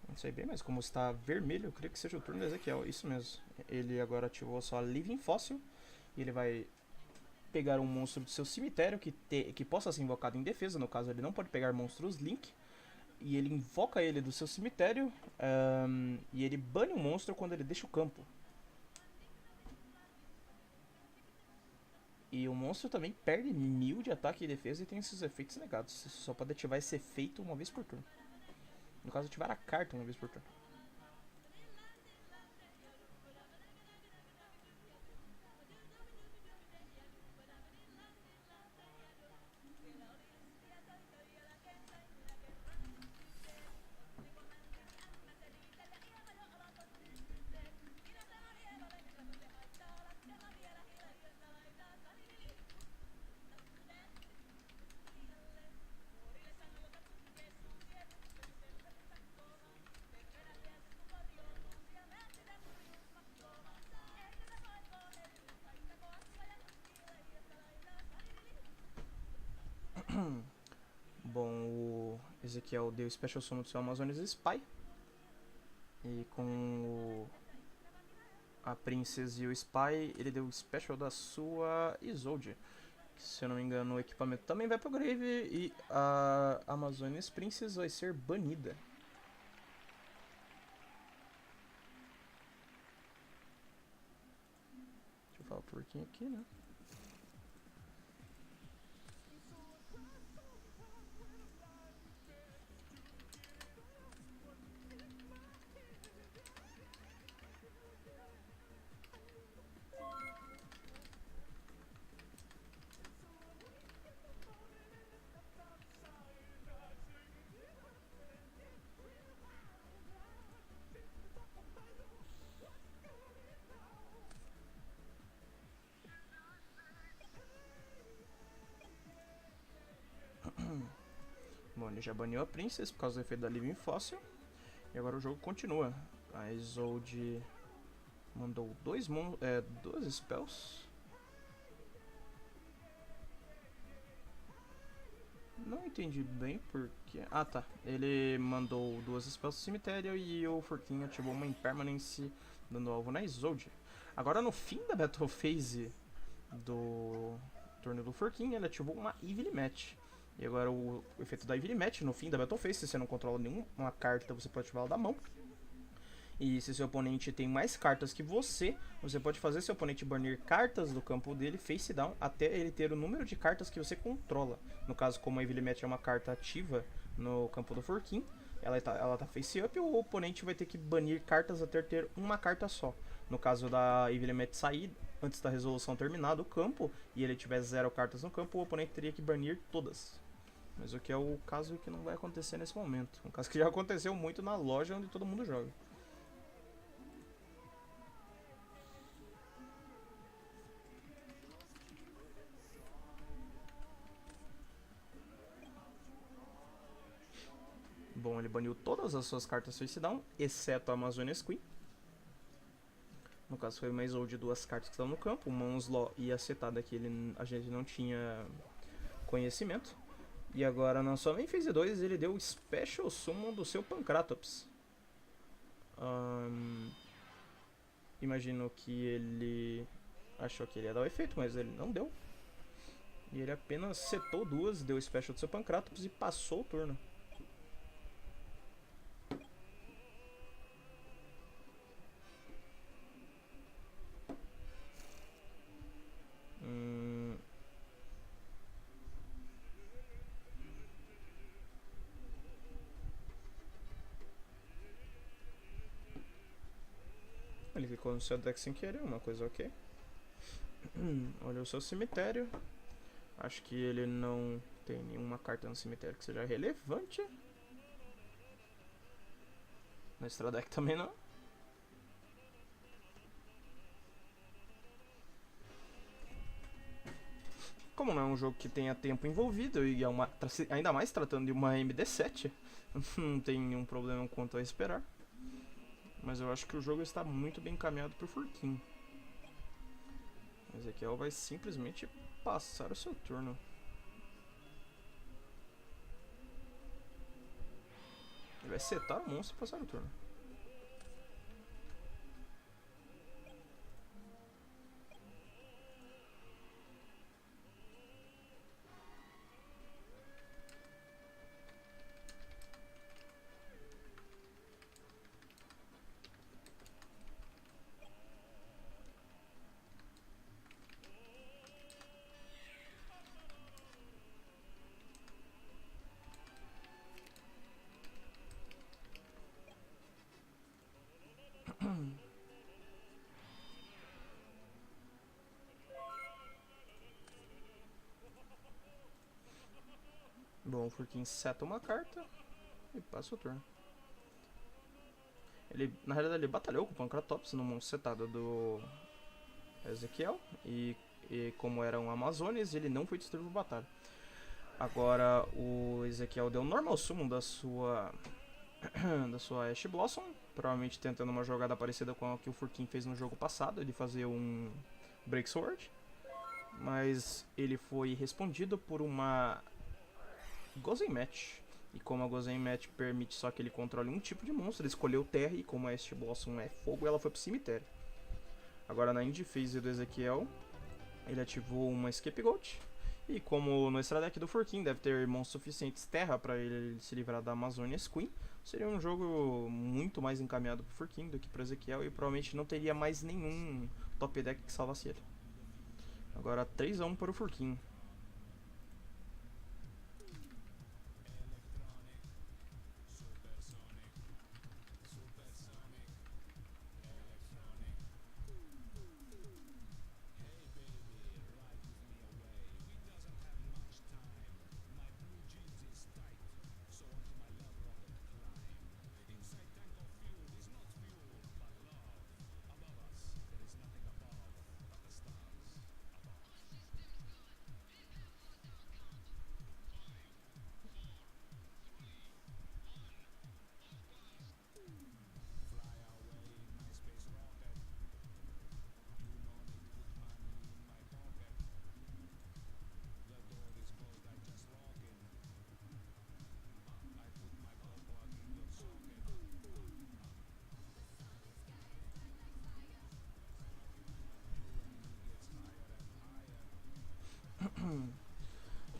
Não sei bem, mas como está vermelho, eu creio que seja o turno do Ezequiel. Isso mesmo. Ele agora ativou só a Living Fossil. E ele vai pegar um monstro do seu cemitério que possa ser invocado em defesa. No caso, ele não pode pegar monstros Link. E ele invoca ele do seu cemitério. E ele bane um monstro quando ele deixa o campo. E o monstro também perde 1000 de ataque e defesa e tem esses efeitos negados. Você só pode ativar esse efeito uma vez por turno. No caso, ativar a carta uma vez por turno. Bom, o Ezequiel deu Special Summon do seu Amazônias Spy. E com a Princess e o Spy, ele deu Special da sua Isolde. Que, se eu não me engano, o equipamento também vai pro Grave e a Amazônias Princess vai ser banida. Deixa eu falar por aqui, né? Bom, ele já baniu a Princess por causa do efeito da Living Fossil. E agora o jogo continua. A Isolde mandou duas spells. Não entendi bem porque... Ah, tá. Ele mandou duas spells do cemitério e o Furkin ativou uma Impermanence dando alvo na Isolde. Agora no fim da Battle Phase do turno do Furkin, ele ativou uma Evil Match. E agora o efeito da Evil Match no fim da Battle Phase, se você não controla nenhuma carta, você pode ativar ela da mão. E se seu oponente tem mais cartas que você pode fazer seu oponente banir cartas do campo dele face down até ele ter o número de cartas que você controla. No caso, como a Evil Match é uma carta ativa no campo do Furkin, ela tá face up, o oponente vai ter que banir cartas até ter uma carta só. No caso da Evil Match sair antes da resolução terminar do campo e ele tiver 0 cartas no campo, o oponente teria que banir todas. Mas o que é o caso que não vai acontecer nesse momento. Um caso que já aconteceu muito na loja onde todo mundo joga. Bom, ele baniu todas as suas cartas face down, exceto a Amazonias Queen. No caso foi uma Isolde de duas cartas que estão no campo, uma Onslaught e a Cetada que a gente não tinha conhecimento. E agora na sua main phase 2 ele deu o Special Summon do seu Pancratops. Imagino que ele achou que ele ia dar o efeito, mas ele não deu. E ele apenas setou duas, deu o Special do seu Pancratops e passou o turno. Ele ficou no seu deck sem querer, uma coisa ok. Olha o seu cemitério. Acho que ele não tem nenhuma carta no cemitério que seja relevante. No extra deck também não. Como não é um jogo que tenha tempo envolvido e ainda mais tratando de uma MD7, não tem nenhum problema quanto a esperar. Mas eu acho que o jogo está muito bem encaminhado pro Furkin. Ezequiel vai simplesmente passar o seu turno. Ele vai setar o monstro e passar o turno. Bom, o Furkin seta uma carta e passa o turno. Ele, na realidade, ele batalhou com o Pancratops no monstro setado do Ezequiel. E como era um Amazônias, ele não foi destruído por batalha. Agora o Ezequiel deu normal summon da sua Ash Blossom, provavelmente tentando uma jogada parecida com a que o Furkin fez no jogo passado, de fazer um Break Sword. Mas ele foi respondido por uma Gozen Match. E como a Gozen Match permite só que ele controle um tipo de monstro, ele escolheu terra e como a Ash Blossom é fogo, ela foi pro cemitério. Agora na End Phase do Ezequiel, ele ativou uma Scapegoat. E como no extra deck do Furkin deve ter monstros suficientes terra para ele se livrar da Amazonia's Queen, seria um jogo muito mais encaminhado pro Furkin do que pro Ezequiel e provavelmente não teria mais nenhum top deck que salvasse ele. Agora 3-1 para o Furkin.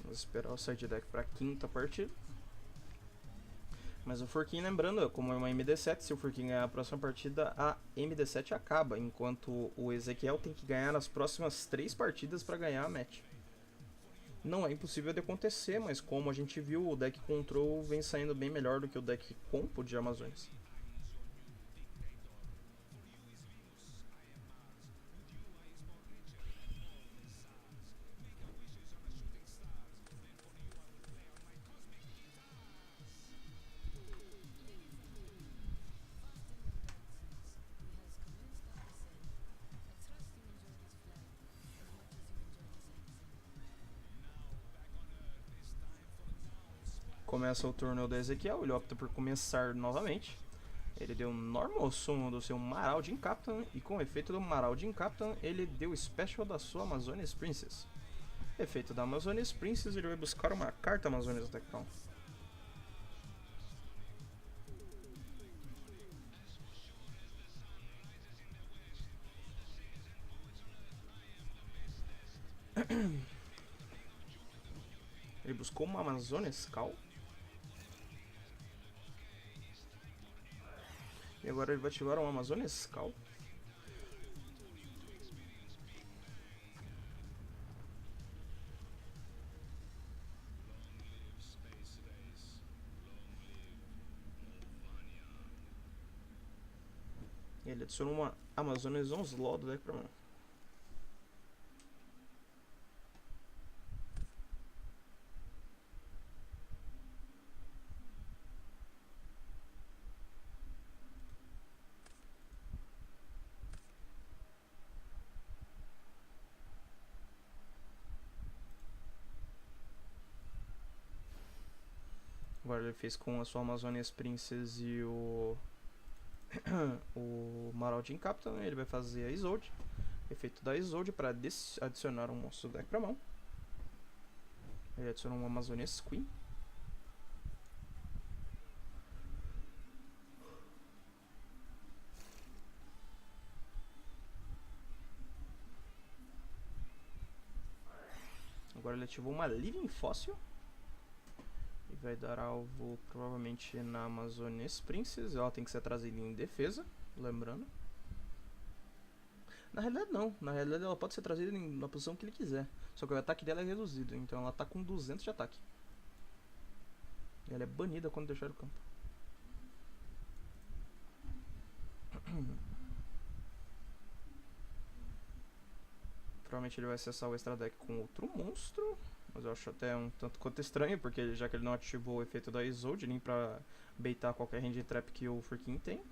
Vamos esperar o side deck para a quinta partida. Mas o Furkin, lembrando, como é uma MD7, se o Furkin ganhar a próxima partida, a MD7 acaba, enquanto o Ezequiel tem que ganhar as próximas 3 partidas para ganhar a match. Não é impossível de acontecer, mas como a gente viu, o deck Control vem saindo bem melhor do que o deck Compo de Amazonas. Começa o turno do Ezequiel, ele opta por começar novamente. Ele deu normal summon do seu Marauding Captain e com o efeito do Marauding Captain ele deu Special da sua Amazonia's Princess. Efeito da Amazonia's Princess, ele vai buscar uma carta Amazonia's Deck Down. Ele buscou uma Amazonia's Call. E agora ele vai ativar uma Amazonia's Call. Ele adicionou uma Amazonia's Onslaught do deck pra mão. Agora ele fez com a sua Amazonia's Princess e o o Marauding Captain, ele vai fazer a Isolde. Efeito da Isolde para adicionar um monstro do deck pra mão. Ele adicionou uma Amazonia's Queen. Agora ele ativou uma Living Fossil. E vai dar alvo provavelmente na Amazonia's Princess. Ela tem que ser trazida em defesa, lembrando. Na realidade não, na realidade ela pode ser trazida na posição que ele quiser. Só que o ataque dela é reduzido, então ela tá com 200 de ataque. E ela é banida quando deixar o campo. Provavelmente ele vai acessar o extra deck com outro monstro. Mas eu acho até um tanto quanto estranho, porque já que ele não ativou o efeito da Isolde, nem pra baitar qualquer hand trap que o Furkin tem.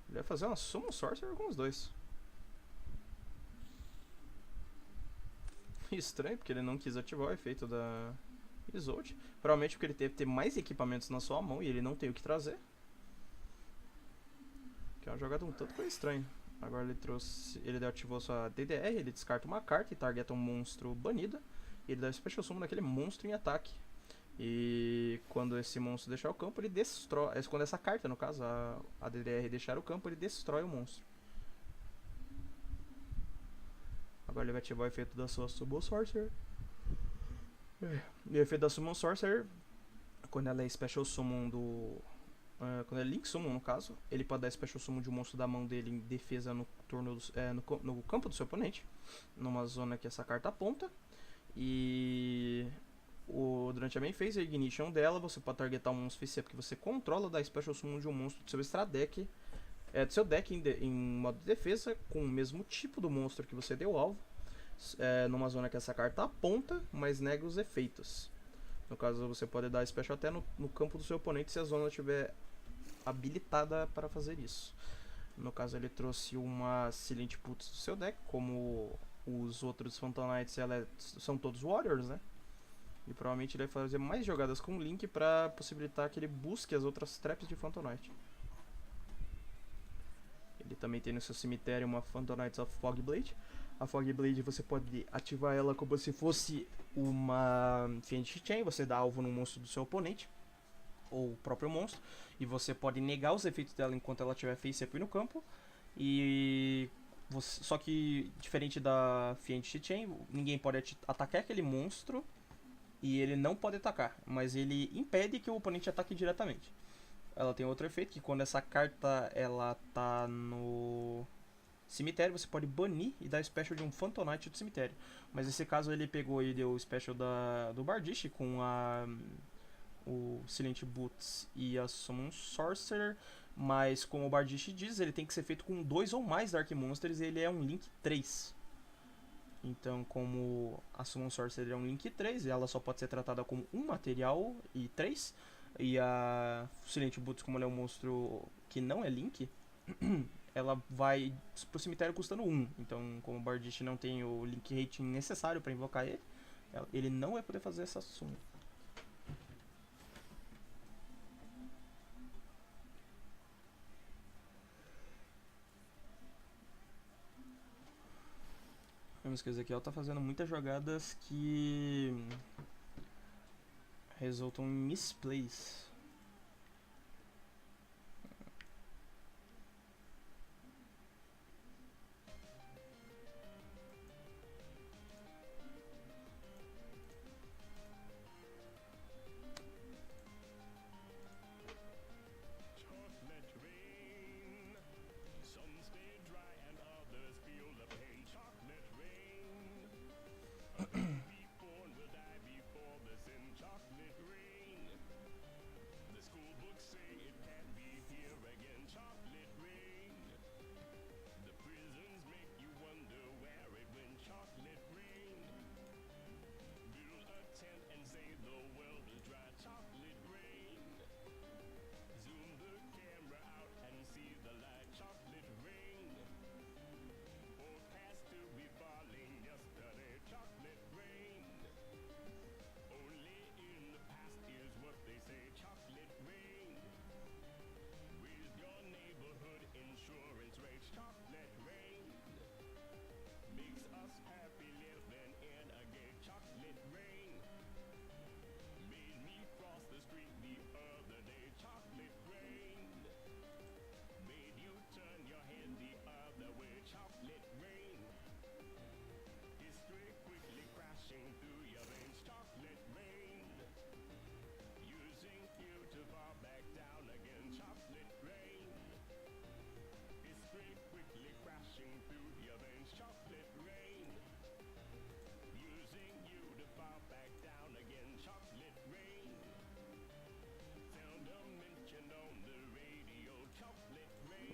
Ele vai fazer uma Summon Sorcerer com os dois. Estranho, porque ele não quis ativar o efeito da Isolde. Provavelmente porque ele teve que ter mais equipamentos na sua mão e ele não tem o que trazer. Que é uma jogada um tanto quanto estranha. Agora ele ativou sua DDR, ele descarta uma carta e targeta um monstro banido. E ele dá Special Summon naquele monstro em ataque. E quando esse monstro deixar o campo, ele destrói. Quando essa carta, no caso, a DDR deixar o campo, ele destrói o monstro. Agora ele vai ativar o efeito da sua Summon Sorcerer. E o efeito da Summon Sorcerer, quando ela é Special Summon do... quando é Link Summon, no caso, ele pode dar Special Summon de um monstro da mão dele em defesa no turno no campo do seu oponente, numa zona que essa carta aponta. E durante a main phase, a Ignition dela, você pode targetar um monstro FC porque você controla da Special Summon de um monstro do seu extra deck, do seu deck em modo de defesa, com o mesmo tipo do monstro que você deu alvo, numa zona que essa carta aponta, mas nega os efeitos. No caso, você pode dar Special até no campo do seu oponente se a zona estiver habilitada para fazer isso. No caso, ele trouxe uma Silent Putz do seu deck, como os outros Phantom Knights são todos Warriors, né? E provavelmente ele vai fazer mais jogadas com o Link para possibilitar que ele busque as outras traps de Phantom Knight. Ele também tem no seu cemitério uma Phantom Knights of Fogblade. A Fogblade você pode ativar ela como se fosse uma Fiend Chain, você dá alvo no monstro do seu oponente, ou o próprio monstro, e você pode negar os efeitos dela enquanto ela estiver face up no campo. Só que, diferente da Fiend Chain, ninguém pode atacar aquele monstro e ele não pode atacar, mas ele impede que o oponente ataque diretamente. Ela tem outro efeito, que quando essa carta ela tá no cemitério, você pode banir e dar special de um Phantom Knight do cemitério. Mas nesse caso ele pegou e deu o special do Bardiche com o Silent Boots e a Summon Sorcerer. Mas como o Bardiche diz, ele tem que ser feito com 2 ou mais Dark Monsters e ele é um Link 3. Então, como a Summon Sorcerer é um Link 3, ela só pode ser tratada como um material e 3. E a Silent Boots, como ela é um monstro que não é Link, ela vai pro cemitério custando 1. Então, como o Bardiche não tem o Link rating necessário para invocar ele não vai poder fazer essa summon. Vemos que o Ezequiel tá fazendo muitas jogadas que resultam em misplays.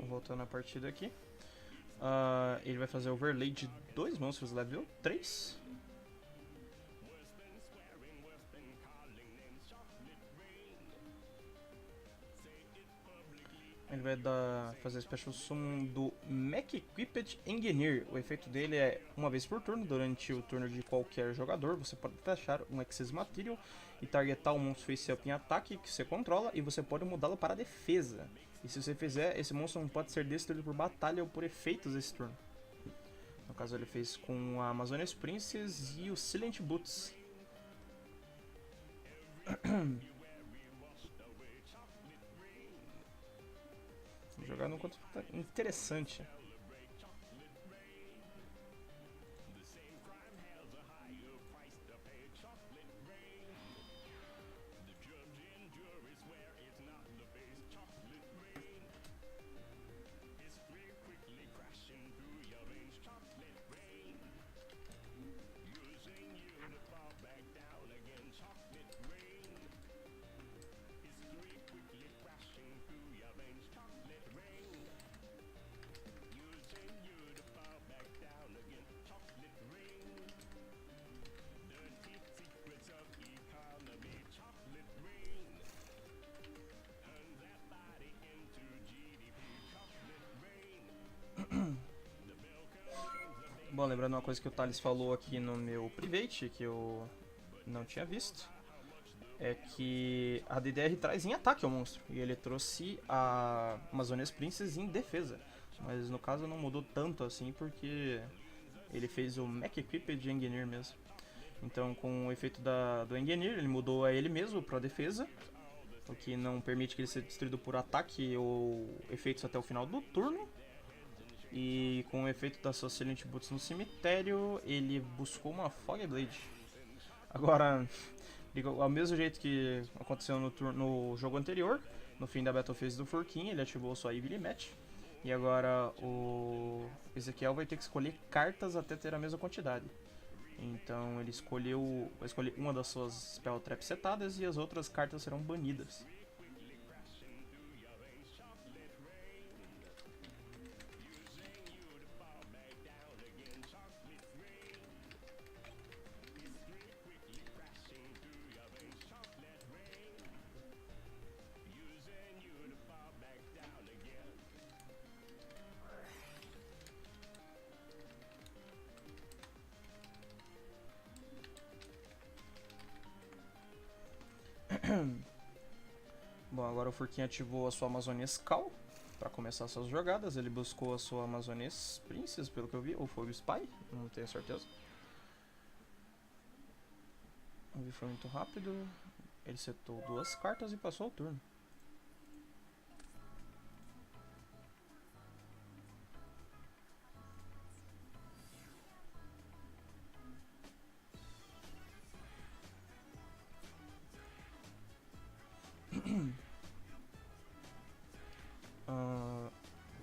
Voltando a partida aqui. Ele vai fazer overlay de 2 monstros level 3. ele vai fazer Special Summon do Mech Equipped Engineer. O efeito dele é uma vez por turno, durante o turno de qualquer jogador, você pode taxar um Excess Material e targetar o monstro face-up em ataque que você controla, e você pode mudá-lo para defesa. E se você fizer, esse monstro não pode ser destruído por batalha ou por efeitos desse turno. No caso, ele fez com a Amazonias Princess e o Silent Boots. Jogar num quanto tá interessante. Bom, lembrando uma coisa que o Thales falou aqui no meu private, que eu não tinha visto, é que a DDR traz em ataque ao monstro, e ele trouxe a Amazonias Princess em defesa. Mas no caso não mudou tanto assim, porque ele fez o Mech Equipped de Engineer mesmo. Então, com o efeito do Engineer, ele mudou a ele mesmo para defesa, o que não permite que ele seja destruído por ataque ou efeitos até o final do turno. E com o efeito da sua Silent Boots no cemitério, ele buscou uma Fog Blade. Agora, ao mesmo jeito que aconteceu no jogo anterior, no fim da Battle Phase do Furkin, ele ativou sua Evil Match. E agora o Ezequiel vai ter que escolher cartas até ter a mesma quantidade. Então ele vai escolher uma das suas Spell Traps setadas e as outras cartas serão banidas. Bom, agora o Furkin ativou a sua Amazonias Cal para começar suas jogadas. Ele buscou a sua Amazonias Princess, pelo que eu vi, ou foi o Spy, não tenho certeza. O foi muito rápido. Ele setou duas cartas e passou o turno.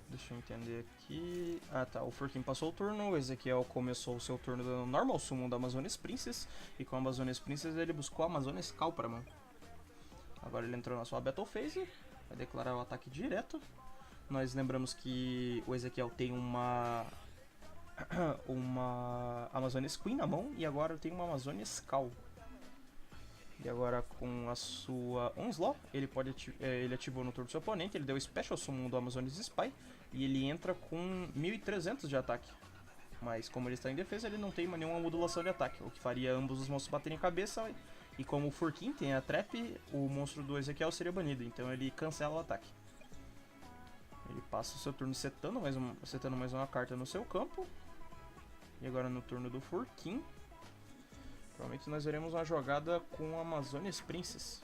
Deixa eu entender aqui. Ah tá, o Furkin passou o turno, o Ezequiel começou o seu turno dando Normal Summon da Amazonias Princess. E com a Amazonias Princess ele buscou a Amazonias Cal para a mão. Agora ele entrou na sua Battle Phase, vai declarar o ataque direto. Nós lembramos que o Ezequiel tem uma Amazonias Queen na mão e agora tem uma Amazonias Cal. E agora com a sua Onslaught, ele ativou no turno do seu oponente, ele deu o Special Summon do Amazonias Spy e ele entra com 1300 de ataque. Mas como ele está em defesa, ele não tem nenhuma modulação de ataque, o que faria ambos os monstros baterem cabeça. E como o Furkin tem a Trap, o monstro do Ezequiel seria banido, então ele cancela o ataque. Ele passa o seu turno setando mais uma carta no seu campo. E agora no turno do Furkin, provavelmente nós veremos uma jogada com a Amazonias Princess.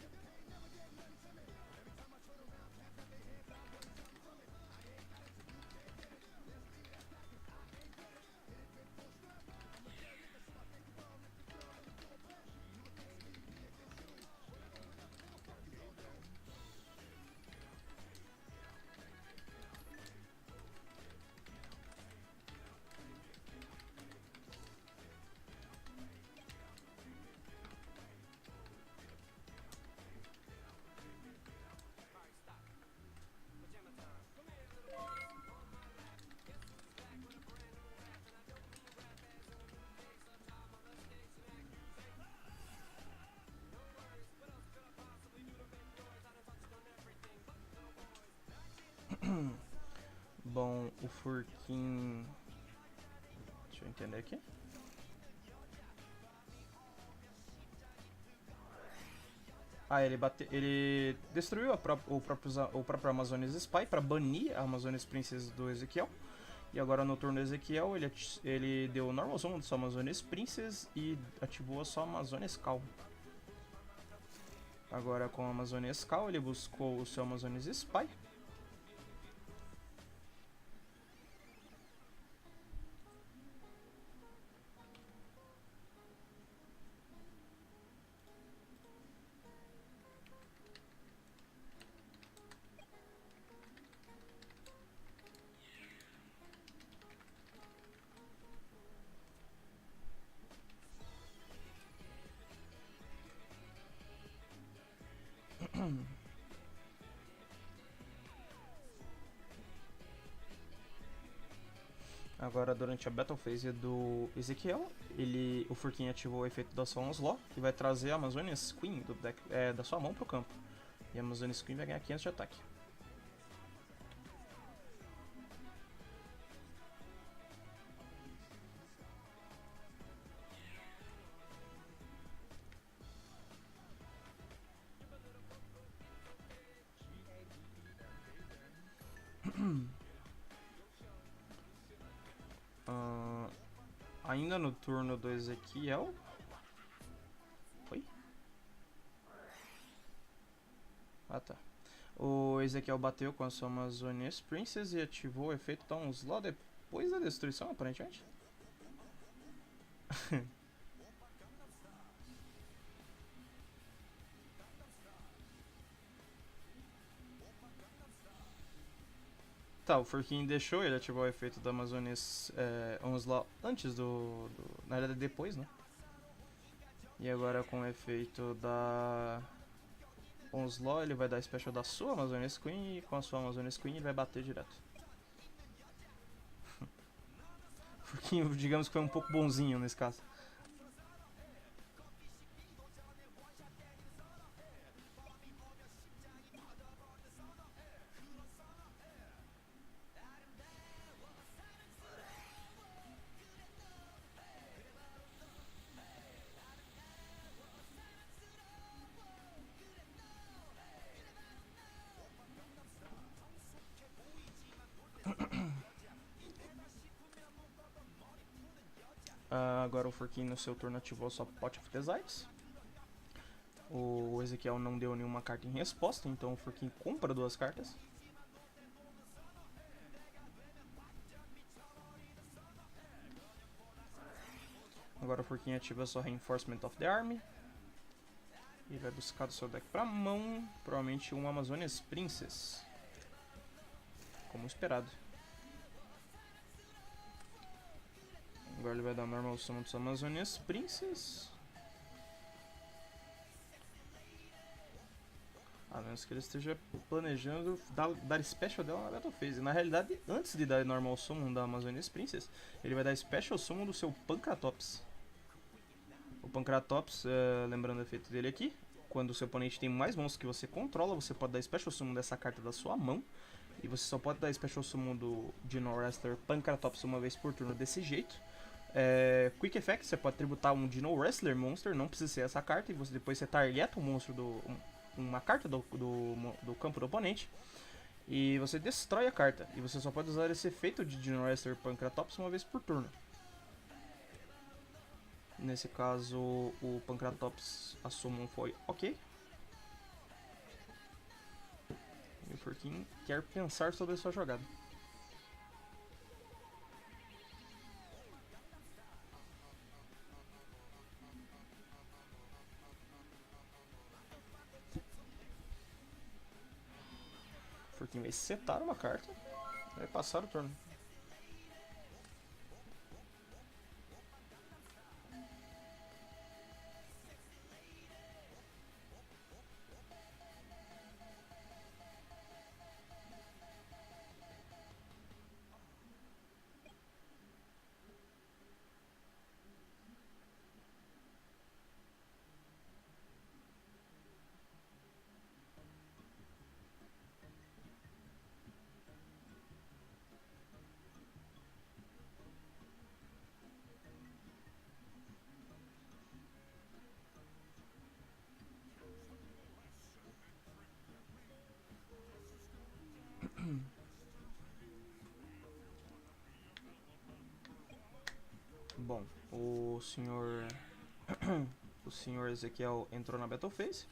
o Furkin... Deixa eu entender aqui. Ah, ele destruiu o próprio Amazonian Spy para banir a Amazonian Princess do Ezequiel. E agora no turno do Ezequiel ele deu o Normal Summon da sua Amazonian Princess e ativou a sua Amazonian Skull. Agora com a Amazonian Skull ele buscou o seu Amazonian Spy. Agora durante a Battle Phase do Ezequiel, o Furkin ativou o efeito da sua Onslaught, que vai trazer a Amazonian Queen da sua mão pro campo. E a Amazonian Queen vai ganhar 500 de ataque. Ainda no turno do Ezequiel. Oi? Ah tá. O Ezequiel bateu com a sua Amazonian Princess e ativou o efeito da Onslaught depois da destruição, aparentemente. Tá, o Furkin deixou ele ativar o efeito da Amazonian Onslaught antes na realidade depois, né? E agora com o efeito da Onslaught ele vai dar special da sua Amazonian Queen e com a sua Amazonian Queen ele vai bater direto. Furkin, digamos que foi um pouco bonzinho nesse caso. Agora o Furkin no seu turno ativou sua Pot of Desires. O Ezequiel não deu nenhuma carta em resposta, então o Furkin compra 2 cartas. Agora o Furkin ativa sua Reinforcement of the Army. E vai buscar do seu deck pra mão, provavelmente uma Amazonian Princess. Como esperado. Agora ele vai dar Normal Summon dos Amazonian Princess. A menos que ele esteja planejando dar Special dela na Battle Phase. Na realidade, antes de dar Normal Summon da Amazonian Princess, ele vai dar Special Summon do seu Pancratops. O Pancratops, lembrando o efeito dele aqui, quando o seu oponente tem mais monstros que você controla, você pode dar Special Summon dessa carta da sua mão. E você só pode dar Special Summon do Dino Wrestler Pancratops uma vez por turno desse jeito. Quick Effect, você pode tributar um Dino Wrestler Monster, não precisa ser essa carta, e depois você targeta um monstro uma carta do campo do oponente. E você destrói a carta. E você só pode usar esse efeito de Dino Wrestler Pancratops uma vez por turno. Nesse caso, o Pancratops, a summon foi ok. E o Furkin quer pensar sobre a sua jogada. O Furkin vai setar uma carta e vai passar o turno. Bom, o senhor o senhor Ezequiel entrou na Battle Phase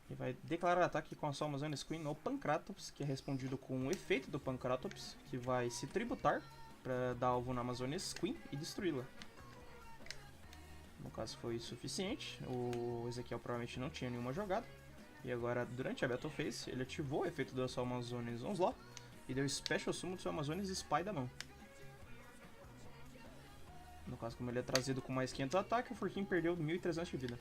e vai declarar ataque com a sua Amazonas Queen no Pancratops, que é respondido com o efeito do Pancratops, que vai se tributar para dar alvo na Amazonas Queen e destruí-la. No caso foi suficiente, o Ezequiel provavelmente não tinha nenhuma jogada. E agora, durante a Battle Phase, ele ativou o efeito da sua Amazonas Onslaught e deu Special Summon do seu Amazonas Spy da mão. No caso, como ele é trazido com mais 500 ataque, o Furkin perdeu 1.300 de vida.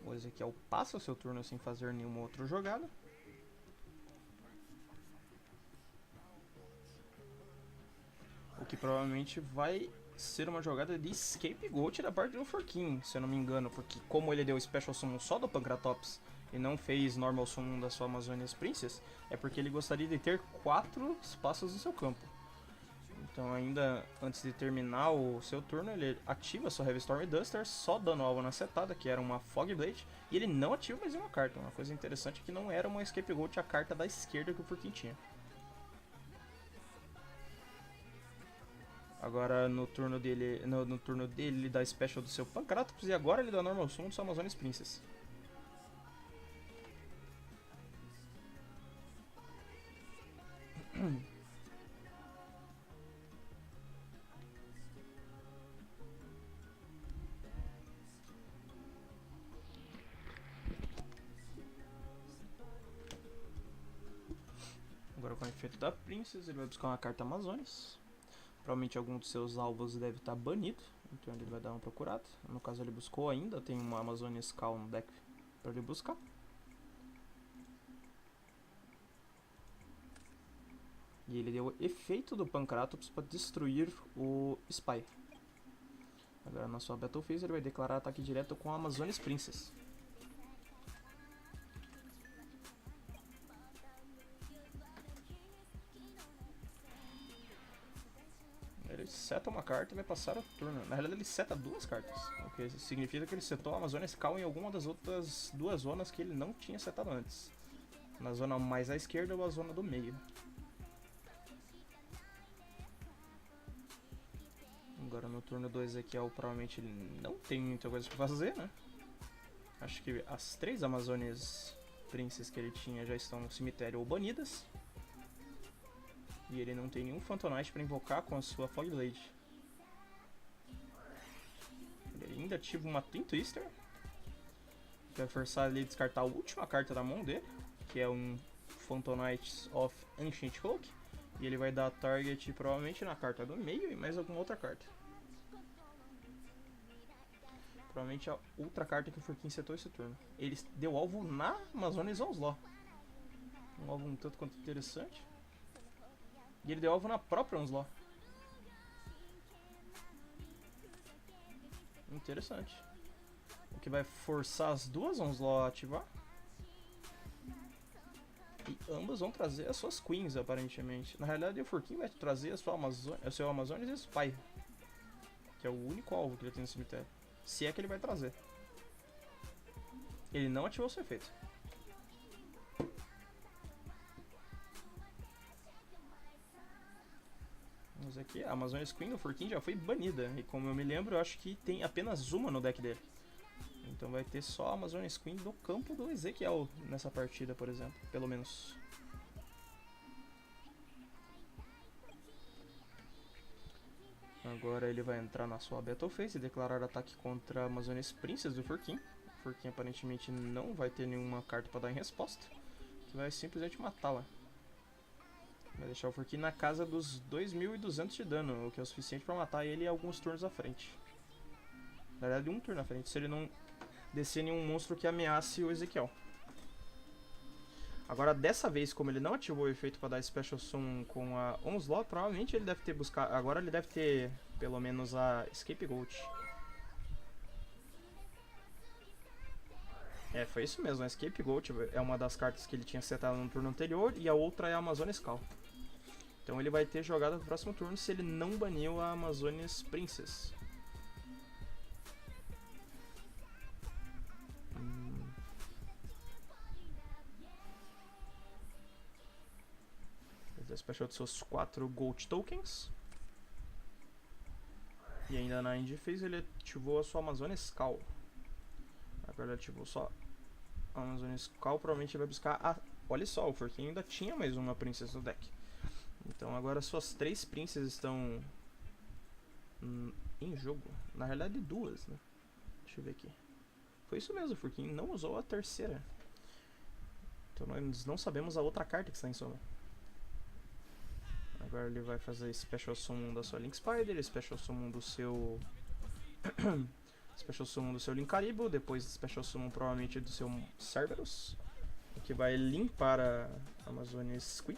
O Ezequiel passa o seu turno sem fazer nenhuma outra jogada. O que provavelmente vai ser uma jogada de Scapegoat da parte do Furkin, se eu não me engano. Porque como ele deu Special Summon só do Pancratops e não fez Normal Summon da sua Amazonas Princess, é porque ele gostaria de ter 4 espaços no seu campo. Então ainda antes de terminar o seu turno, ele ativa sua Heavy Storm Duster, só dando alvo na setada, que era uma Fog Blade, e ele não ativa mais uma carta. Uma coisa interessante é que não era uma Scapegoat a carta da esquerda que o Furkin tinha. Agora no turno dele, no turno dele ele dá Special do seu Pancratops e agora ele dá Normal Summon do seu Amazonas Princess. Agora com o efeito da Princess ele vai buscar uma carta Amazonas. Provavelmente algum dos seus alvos deve estar banido, então ele vai dar uma procurada. No caso ele buscou ainda, tem uma Amazonia Skull no deck para ele buscar. E ele deu o efeito do Pancratops para destruir o Spy. Agora na sua Battle Phase ele vai declarar ataque direto com a Amazonas Princess. Ele seta uma carta e vai passar o turno. Na realidade ele seta 2 cartas, o que significa que ele setou a Amazonia Skull em alguma das outras 2 zonas que ele não tinha setado antes. Na zona mais à esquerda ou a zona do meio. Agora no turno 2 aqui, provavelmente ele não tem muita coisa pra fazer, né? Acho que as 3 Amazonas Princess que ele tinha já estão no cemitério ou banidas. E ele não tem nenhum Phantomite para invocar com a sua Fog Blade. Ele ainda ativa uma Twin Twister, que vai forçar ele a descartar a última carta da mão dele, que é um Phantomite of Ancient Cloak. E ele vai dar target provavelmente na carta do meio e mais alguma outra carta. Provavelmente a outra carta que o Furkin setou esse turno. Ele deu alvo na Amazonas Onslaught. Um alvo um tanto quanto interessante. E ele deu alvo na própria Onslaught. Interessante. O que vai forçar as 2 Onslaught a ativar. E ambas vão trazer as suas Queens, aparentemente. Na realidade, o Furkin vai trazer a sua o seu Amazonas Spy, que é o único alvo que ele tem no cemitério. Se é que ele vai trazer. Ele não ativou seu efeito. Mas aqui, a Amazonas Queen do Furkin já foi banida. E como eu me lembro, eu acho que tem apenas uma no deck dele. Então vai ter só a Amazonas Queen do campo do Ezequiel nessa partida, por exemplo. Pelo menos. Agora ele vai entrar na sua Battle Phase e declarar ataque contra a Amazonas Princess do Furkin. O Furkin aparentemente não vai ter nenhuma carta para dar em resposta, que vai simplesmente matá-la. Vai deixar o Furkin na casa dos 2.200 de dano, o que é o suficiente para matar ele alguns turnos à frente. Na verdade, um turno à frente, se ele não descer nenhum monstro que ameace o Ezequiel. Agora, dessa vez, como ele não ativou o efeito para dar Special Summon com a Onslaught, provavelmente ele deve ter buscado... Agora ele deve ter, pelo menos, a Scapegoat. É, foi isso mesmo. A Scapegoat é uma das cartas que ele tinha setado no turno anterior e a outra é a Amazônia Skull. Então ele vai ter jogada no próximo turno se ele não baniu a Amazônias Princess. Ele despachou de seus 4 Gold Tokens. E ainda na End Phase ele ativou a sua Amazônia Skull. Agora ele ativou só a Amazônia Skull, provavelmente ele vai buscar a... Olha só, o Forquinho ainda tinha mais uma Princess no deck. Então agora suas 3 Princess estão em jogo. Na realidade 2, né? Deixa eu ver aqui. Foi isso mesmo, o Forquinho não usou a terceira. Então nós não sabemos a outra carta que está em sombra. Agora ele vai fazer Special Summon da sua Link Spider, Special Summon do seu... Special Summon do seu Linkaribo, depois Special Summon provavelmente do seu Cerberus, que vai limpar a Amazônia Squee.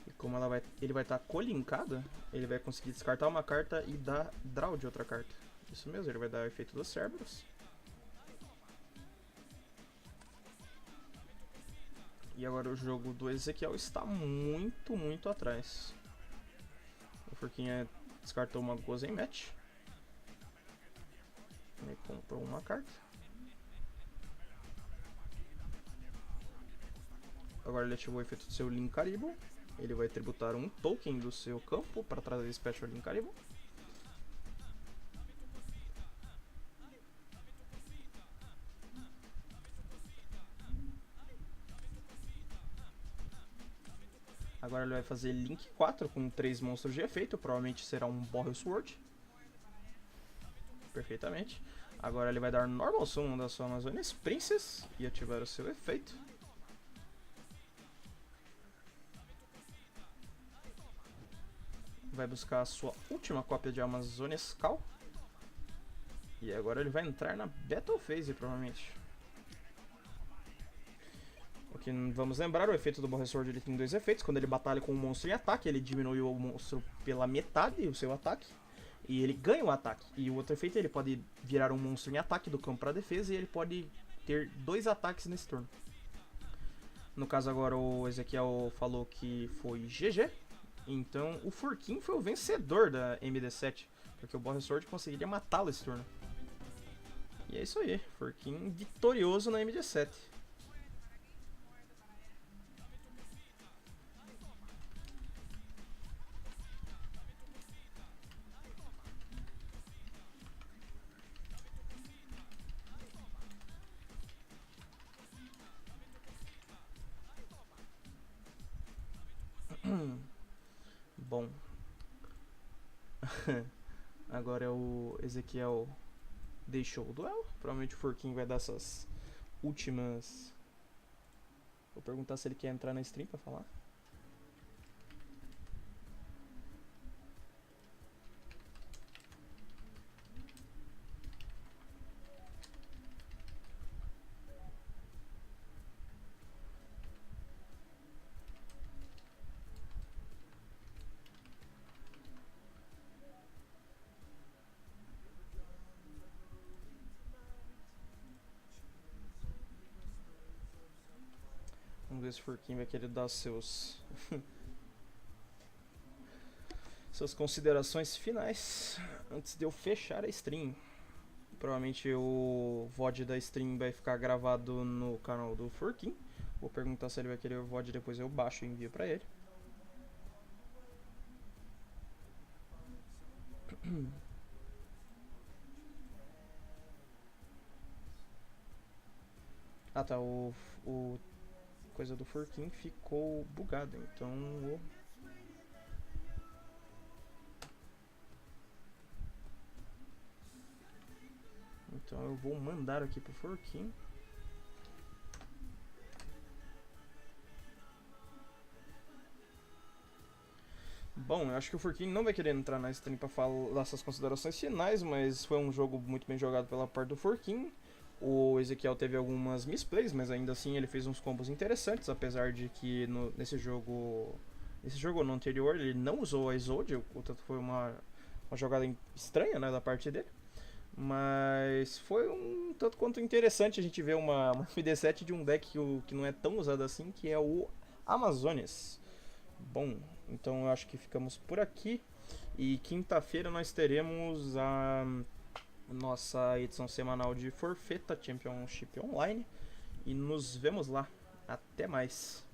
E como ele vai estar colinkado, ele vai conseguir descartar uma carta e dar draw de outra carta. Isso mesmo, ele vai dar o efeito do Cerberus. E agora o jogo do Ezequiel está muito atrás. O Forquinha descartou uma Gozen Match. Ele comprou uma carta. Agora ele ativou o efeito do seu Linkaribo. Ele vai tributar um token do seu campo para trazer Special Linkaribo. Agora ele vai fazer Link 4 com 3 monstros de efeito, provavelmente será um Boreal Sword. Perfeitamente. Agora ele vai dar Normal Summon da sua Amazônias Princess e ativar o seu efeito. Vai buscar a sua última cópia de Amazônia Skull. E agora ele vai entrar na Battle Phase, provavelmente. O que vamos lembrar, o efeito do Boreal Sword ele tem 2 efeitos. Quando ele batalha com um monstro em ataque, ele diminui o monstro pela metade, o seu ataque. E ele ganha o ataque. E o outro efeito, ele pode virar um monstro em ataque do campo para defesa e ele pode ter 2 ataques nesse turno. No caso agora o Ezequiel falou que foi GG. Então o Forquinho foi o vencedor da MD7. Porque o Boreal Sword conseguiria matá-lo esse turno. E é isso aí, Forquinho vitorioso na MD7. Bom, agora é o Ezequiel deixou o duelo. Provavelmente o Forquinho vai dar essas últimas... Vou perguntar se ele quer entrar na stream pra falar. Vamos ver se o Forquinho vai querer dar seus... suas considerações finais antes de eu fechar a stream. Provavelmente o VOD da stream vai ficar gravado no canal do Forquinho. Vou perguntar se ele vai querer o VOD, depois eu baixo e envio pra ele. Ah tá, o coisa do Forquinho ficou bugado, então eu vou mandar aqui pro Forquinho. Bom, eu acho que o Forquinho não vai querer entrar na stream pra falar essas considerações finais, mas foi um jogo muito bem jogado pela parte do Forquinho. O Ezequiel teve algumas misplays, mas ainda assim ele fez uns combos interessantes, apesar de que nesse jogo Esse jogo no anterior ele não usou a Isolde, portanto foi uma jogada estranha, né, da parte dele. Mas foi um tanto quanto interessante a gente ver uma MD7 de um deck que não é tão usado assim, que é o Amazones. Bom, então eu acho que ficamos por aqui. E quinta-feira nós teremos a nossa edição semanal de Forfeta Championship Online. E nos vemos lá. Até mais.